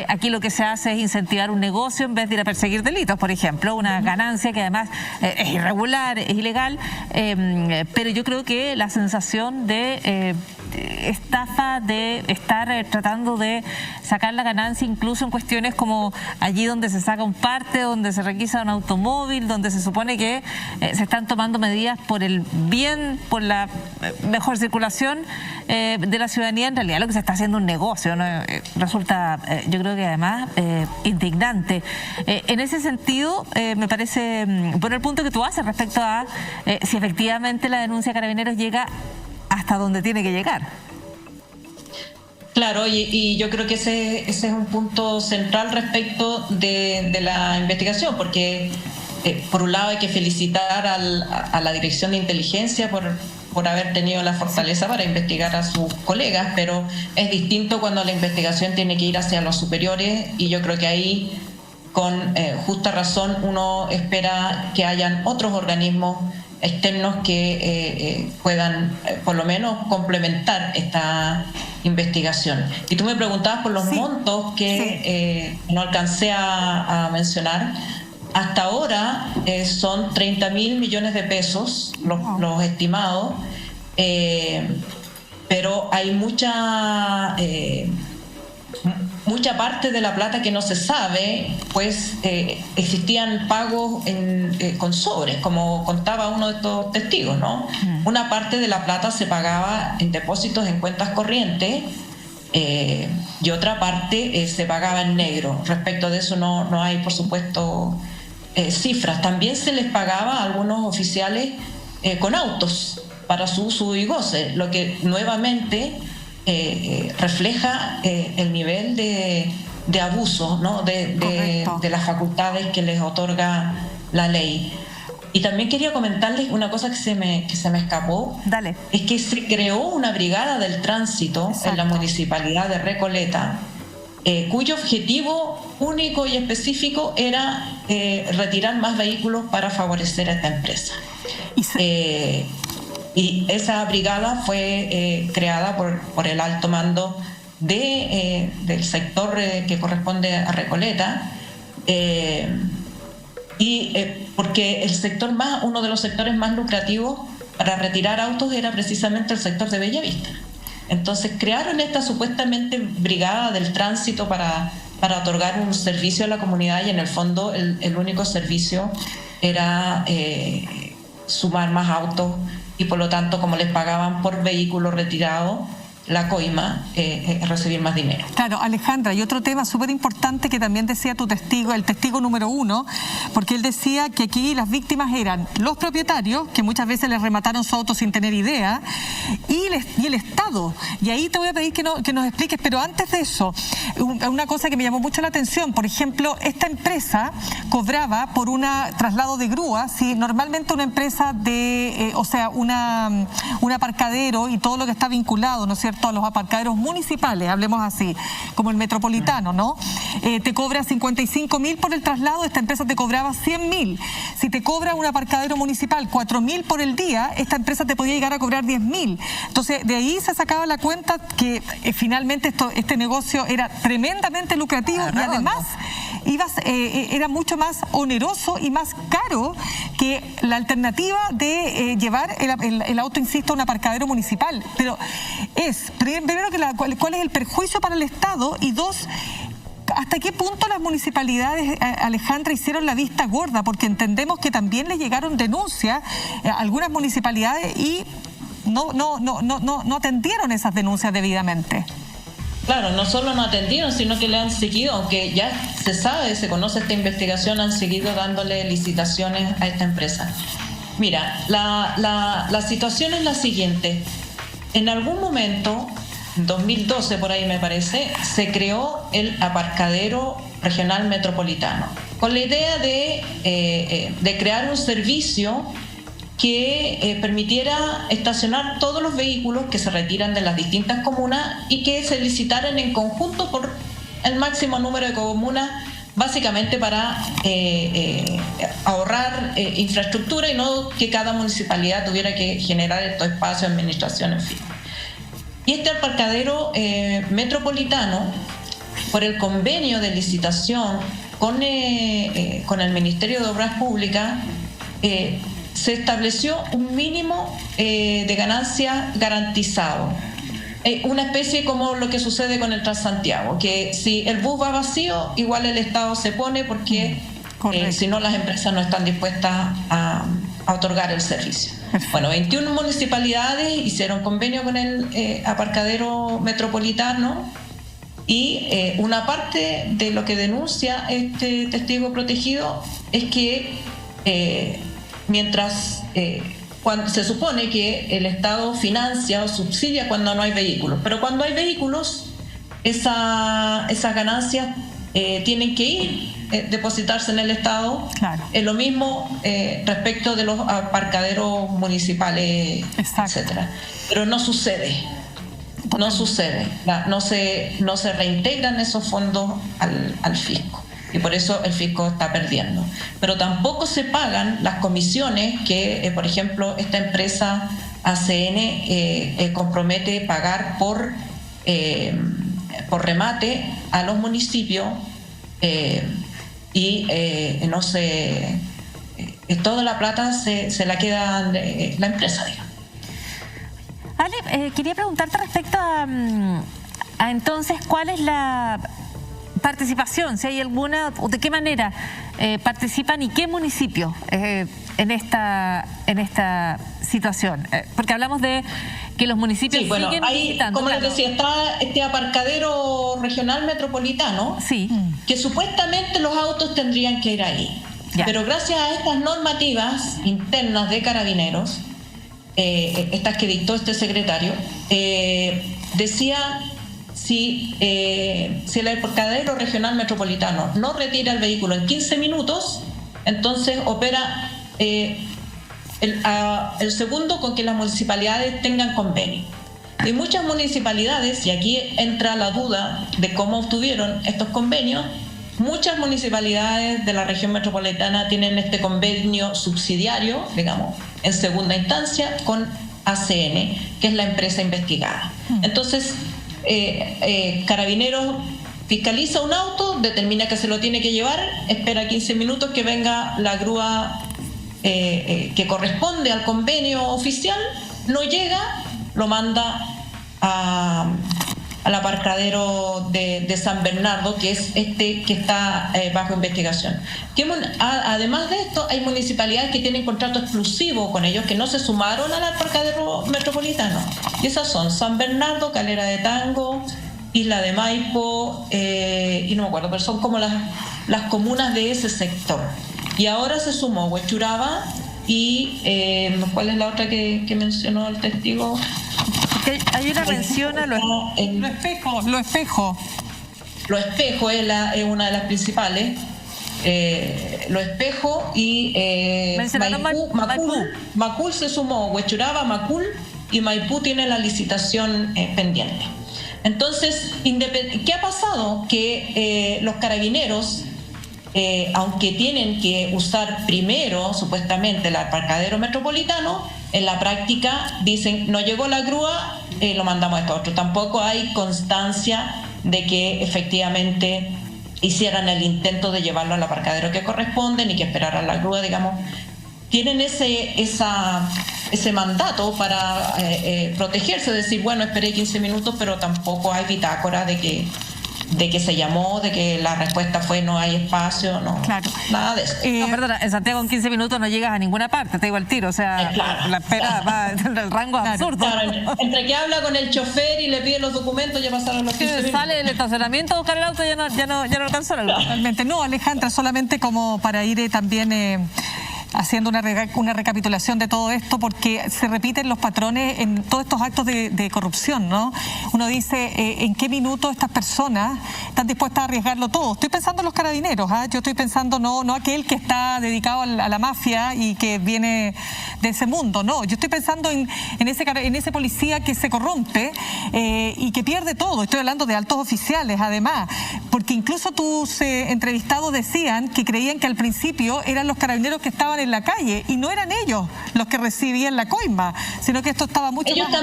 Aquí lo que se hace es incentivar un negocio en vez de ir a perseguir delitos, por ejemplo, una ganancia que además es irregular, es ilegal, pero yo creo que la sensación de estafa, de estar tratando de sacar la ganancia incluso en cuestiones como allí donde se saca un parte, donde se requisa un automóvil, donde se supone que se están tomando medidas por el bien, por la mejor circulación de la ciudadanía, en realidad lo que se está haciendo es un negocio, ¿no? Resulta, yo creo que además indignante. En ese sentido, me parece bueno el punto que tú haces respecto a si efectivamente la denuncia de Carabineros llega hasta donde tiene que llegar. Claro, y yo creo que ese es un punto central respecto de la investigación, porque por un lado hay que felicitar a la Dirección de Inteligencia por haber tenido la fortaleza para investigar a sus colegas, pero es distinto cuando la investigación tiene que ir hacia los superiores, y yo creo que ahí con justa razón uno espera que hayan otros organismos externos que puedan por lo menos complementar esta investigación. Y tú me preguntabas por los montos que no alcancé a mencionar. Hasta ahora son 30.000 millones de pesos los estimados, pero hay mucha parte de la plata que no se sabe, pues existían pagos con sobres, como contaba uno de estos testigos, ¿no? Una parte de la plata se pagaba en depósitos en cuentas corrientes, y otra parte se pagaba en negro. Respecto de eso no hay, por supuesto, cifras. También se les pagaba a algunos oficiales con autos para su uso y goce, lo que nuevamente refleja el nivel de abuso, ¿no? de las facultades que les otorga la ley. Y también quería comentarles una cosa que se me escapó. Dale. Es que se creó una brigada del tránsito en la municipalidad de Recoleta, cuyo objetivo único y específico era retirar más vehículos para favorecer a esta empresa. Y esa brigada fue creada por el alto mando del sector que corresponde a Recoleta, porque uno de los sectores más lucrativos para retirar autos era precisamente el sector de Bellavista. Entonces crearon esta supuestamente brigada del tránsito para otorgar un servicio a la comunidad, y en el fondo el único servicio era sumar más autos, y por lo tanto, como les pagaban por vehículo retirado la coima, recibir más dinero. Claro, Alejandra, y otro tema súper importante que también decía tu testigo, el testigo número 1, porque él decía que aquí las víctimas eran los propietarios, que muchas veces les remataron su auto sin tener idea, y el Estado. Y ahí te voy a pedir que nos expliques, pero antes de eso, una cosa que me llamó mucho la atención, por ejemplo, esta empresa cobraba por un traslado de grúa, si normalmente una empresa un aparcadero y todo lo que está vinculado, ¿no es cierto?, a los aparcaderos municipales, hablemos así, como el Metropolitano, ¿no? Te cobra 55.000 por el traslado, esta empresa te cobraba 100.000. Si te cobra un aparcadero municipal 4.000 por el día, esta empresa te podía llegar a cobrar 10.000. Entonces, de ahí se sacaba la cuenta que finalmente este negocio era tremendamente lucrativo, y además era mucho más oneroso y más caro que la alternativa de llevar el auto, insisto, a un aparcadero municipal. Pero primero, ¿cuál es el perjuicio para el Estado? Y dos, ¿hasta qué punto las municipalidades, Alejandra, hicieron la vista gorda? Porque entendemos que también les llegaron denuncias a algunas municipalidades y no atendieron esas denuncias debidamente. Claro, no solo no atendieron, sino que le han seguido, aunque ya se conoce esta investigación, han seguido dándole licitaciones a esta empresa. Mira, la situación es la siguiente. En algún momento, en 2012 por ahí me parece, se creó el aparcadero regional metropolitano, con la idea de crear un servicio que permitiera estacionar todos los vehículos que se retiran de las distintas comunas y que se licitaran en conjunto por el máximo número de comunas, básicamente para ahorrar infraestructura y no que cada municipalidad tuviera que generar estos espacios, administración, en fin. Y este aparcadero metropolitano, por el convenio de licitación con el Ministerio de Obras Públicas, se estableció un mínimo de ganancia garantizado. Una especie como lo que sucede con el Transantiago, que si el bus va vacío, igual el Estado se pone, porque si no, las empresas no están dispuestas a otorgar el servicio. Bueno, 21 municipalidades hicieron convenio con el aparcadero metropolitano, y una parte de lo que denuncia este testigo protegido es que cuando se supone que el Estado financia o subsidia cuando no hay vehículos, pero cuando hay vehículos, esas ganancias tienen que ir, depositarse en el Estado. Claro. Lo mismo respecto de los aparcaderos municipales, etcétera. Pero no sucede. No se reintegran esos fondos al fisco. Y por eso el fisco está perdiendo. Pero tampoco se pagan las comisiones que, por ejemplo, esta empresa ACN compromete pagar por remate a los municipios, toda la plata se la queda la empresa, digamos. Ale, quería preguntarte respecto a entonces cuál es la participación, si hay alguna, o de qué manera participan y qué municipios en esta situación, porque hablamos de que los municipios siguen visitando. Como les decía, está este aparcadero regional metropolitano, que supuestamente los autos tendrían que ir ahí. Pero gracias a estas normativas internas de Carabineros, estas que dictó este secretario, decía si el aparcadero regional metropolitano no retira el vehículo en 15 minutos, entonces opera el segundo con que las municipalidades tengan convenio. Y muchas municipalidades, y aquí entra la duda de cómo obtuvieron estos convenios, muchas municipalidades de la región metropolitana tienen este convenio subsidiario, digamos, en segunda instancia, con ACN, que es la empresa investigada. Entonces, Carabineros fiscaliza un auto, determina que se lo tiene que llevar, espera 15 minutos que venga la grúa que corresponde al convenio oficial, no llega, lo manda al aparcadero de San Bernardo, que es este que está bajo investigación. Además de esto, hay municipalidades que tienen contrato exclusivo con ellos, que no se sumaron al aparcadero metropolitano. Y esas son San Bernardo, Calera de Tango, Isla de Maipo, y no me acuerdo, pero son como las comunas de ese sector. Y ahora se sumó Huechuraba y ¿cuál es la otra que mencionó el testigo? Hay una mención a Lo Espejo. Lo Espejo es una de las principales. Lo Espejo y Macul se sumó, Huechuraba, Macul y Maipú tiene la licitación pendiente. Entonces, ¿qué ha pasado? Que los Carabineros, aunque tienen que usar primero supuestamente el aparcadero metropolitano, en la práctica dicen no llegó la grúa, lo mandamos a esto otro. Tampoco hay constancia de que efectivamente hicieran el intento de llevarlo al aparcadero que corresponde, ni que esperaran la grúa, digamos. Tienen ese mandato para protegerse, decir, bueno, esperé 15 minutos, pero tampoco hay bitácora de que se llamó, de que la respuesta fue no hay espacio, no, claro. Nada de eso. No, perdona, en Santiago en 15 minutos no llegas a ninguna parte, te digo al tiro, o sea, la espera va en el rango absurdo. Claro, entre que habla con el chofer y le pide los documentos, ya pasaron los 15 minutos. Sale del estacionamiento a buscar el auto, ya no alcanzó el auto. Realmente no, Alejandra, solamente como para ir también haciendo una recapitulación de todo esto, porque se repiten los patrones en todos estos actos de corrupción, ¿no? Uno dice, ¿en qué minuto estas personas están dispuestas a arriesgarlo todo? Estoy pensando en los Carabineros, yo estoy pensando no aquel que está dedicado a la mafia y que viene de ese mundo, no, yo estoy pensando en ese policía que se corrompe y que pierde todo. Estoy hablando de altos oficiales, además, porque incluso tus entrevistados decían que creían que al principio eran los Carabineros que estaban en la calle y no eran ellos los que recibían la coima, sino que esto estaba mucho ellos más...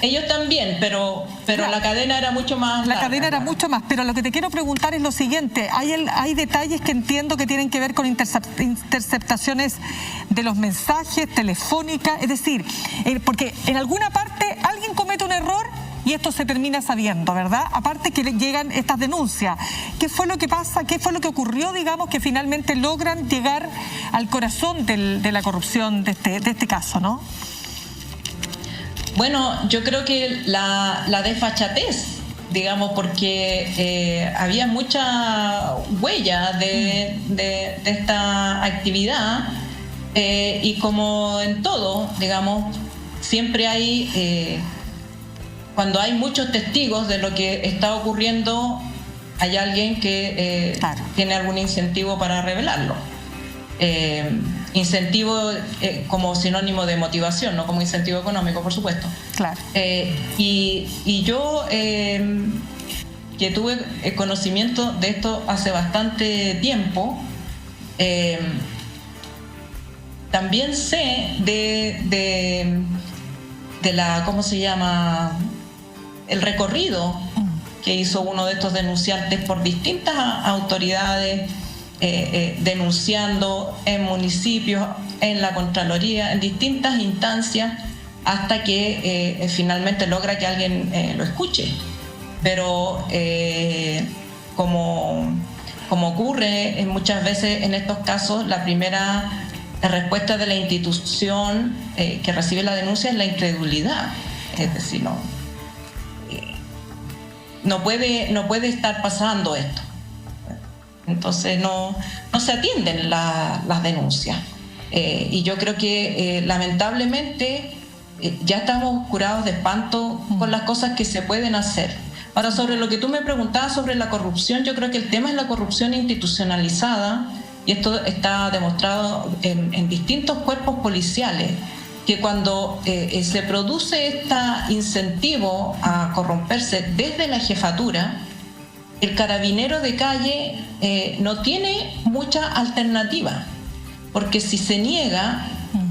Ellos también, pero claro, la cadena era mucho más larga. La cadena era mucho más, pero lo que te quiero preguntar es lo siguiente, hay detalles que entiendo que tienen que ver con interceptaciones de los mensajes, telefónicas, es decir, porque en alguna parte alguien comete un error y esto se termina sabiendo, ¿verdad? Aparte que llegan estas denuncias. ¿Qué fue lo que pasa? ¿Qué fue lo que ocurrió, digamos, que finalmente logran llegar al corazón de la corrupción de este caso, ¿no? Bueno, yo creo que la desfachatez, digamos, porque había mucha huella de esta actividad y como en todo, digamos, siempre hay... cuando hay muchos testigos de lo que está ocurriendo, hay alguien que tiene algún incentivo para revelarlo. Incentivo como sinónimo de motivación, no como incentivo económico, por supuesto. Claro. Y yo, que tuve conocimiento de esto hace bastante tiempo, también sé de la, ¿cómo se llama?, el recorrido que hizo uno de estos denunciantes por distintas autoridades, denunciando en municipios, en la Contraloría, en distintas instancias, hasta que finalmente logra que alguien lo escuche. Pero como ocurre muchas veces en estos casos, la primera respuesta de la institución que recibe la denuncia es la incredulidad. Es decir, no puede estar pasando esto. Entonces no se atienden las denuncias. Y yo creo que lamentablemente ya estamos curados de espanto con las cosas que se pueden hacer. Ahora, sobre lo que tú me preguntabas sobre la corrupción, yo creo que el tema es la corrupción institucionalizada, y esto está demostrado en distintos cuerpos policiales, que cuando se produce este incentivo a corromperse desde la jefatura, el carabinero de calle no tiene mucha alternativa, porque si se niega,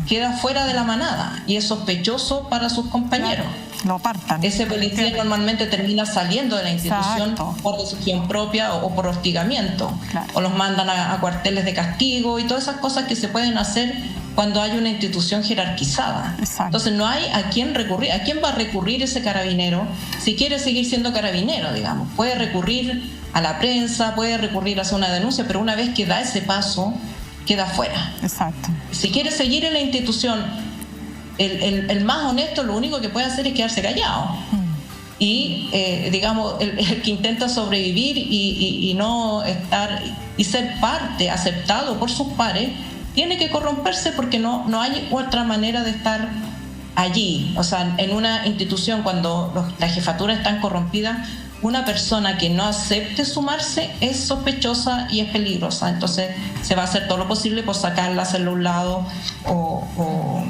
queda fuera de la manada y es sospechoso para sus compañeros. Lo apartan. Ese policía normalmente termina saliendo de la institución. Exacto. Por decisión propia o por hostigamiento. Claro. O los mandan a cuarteles de castigo y todas esas cosas que se pueden hacer cuando hay una institución jerarquizada. Exacto. Entonces no hay a quién recurrir. ¿A quién va a recurrir ese carabinero si quiere seguir siendo carabinero, digamos? Puede recurrir a la prensa, puede recurrir a hacer una denuncia, pero una vez que da ese paso, queda fuera. Exacto. Si quiere seguir en la institución, el más honesto lo único que puede hacer es quedarse callado. Y, digamos, el que intenta sobrevivir y no estar y ser parte, aceptado por sus pares, tiene que corromperse porque no hay otra manera de estar allí. O sea, en una institución, cuando las jefaturas están corrompidas, una persona que no acepte sumarse es sospechosa y es peligrosa. Entonces se va a hacer todo lo posible por sacarla, hacerla a un lado o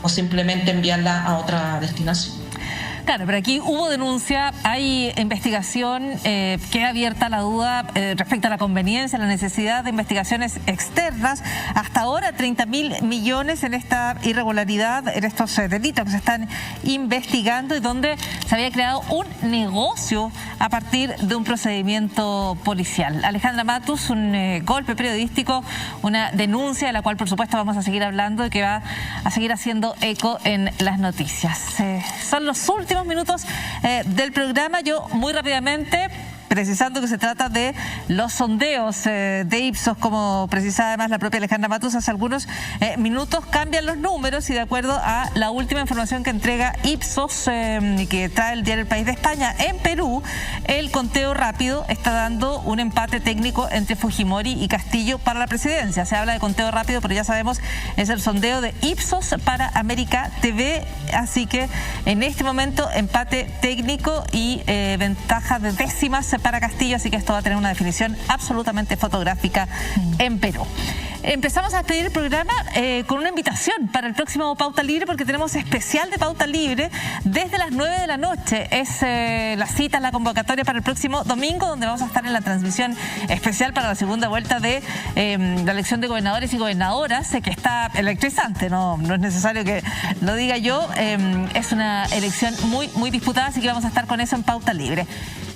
simplemente enviarla a otra destinación. Claro, pero aquí hubo denuncia, hay investigación, queda abierta la duda respecto a la conveniencia, la necesidad de investigaciones externas. Hasta ahora 30.000 millones en esta irregularidad, en estos delitos que se están investigando y donde se había creado un negocio a partir de un procedimiento policial. Alejandra Matus, un golpe periodístico, una denuncia de la cual por supuesto vamos a seguir hablando y que va a seguir haciendo eco en las noticias. Son los últimos minutos del programa. Yo muy rápidamente, precisando que se trata de los sondeos de Ipsos, como precisaba además la propia Alejandra Matus hace algunos minutos, cambian los números y de acuerdo a la última información que entrega Ipsos y que trae el diario El País de España, en Perú el conteo rápido está dando un empate técnico entre Fujimori y Castillo para la presidencia. Se habla de conteo rápido, pero ya sabemos es el sondeo de Ipsos para América TV, así que en este momento empate técnico y ventaja de décimas para Castillo, así que esto va a tener una definición absolutamente fotográfica en Perú. Empezamos a despedir el programa con una invitación para el próximo Pauta Libre, porque tenemos especial de Pauta Libre desde las 9 de la noche. Es la cita, la convocatoria para el próximo domingo, donde vamos a estar en la transmisión especial para la segunda vuelta de la elección de gobernadores y gobernadoras, que está electrizante, no es necesario que lo diga yo. Es una elección muy, muy disputada, así que vamos a estar con eso en Pauta Libre.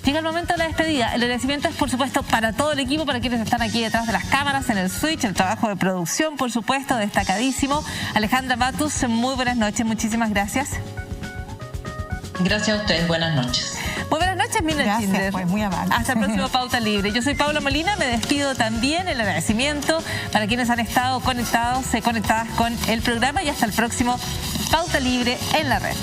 Llega el momento de la despedida. El agradecimiento es, por supuesto, para todo el equipo, para quienes están aquí detrás de las cámaras, en el switch, el trabajo de producción, por supuesto, destacadísimo. Alejandra Matus, muy buenas noches, muchísimas gracias. Gracias a ustedes, buenas noches. Muy buenas noches, Mila Schindler. Pues muy amable. Hasta el próximo Pauta Libre. Yo soy Paula Molina, me despido también. El agradecimiento para quienes han estado conectadas con el programa y hasta el próximo Pauta Libre en la red.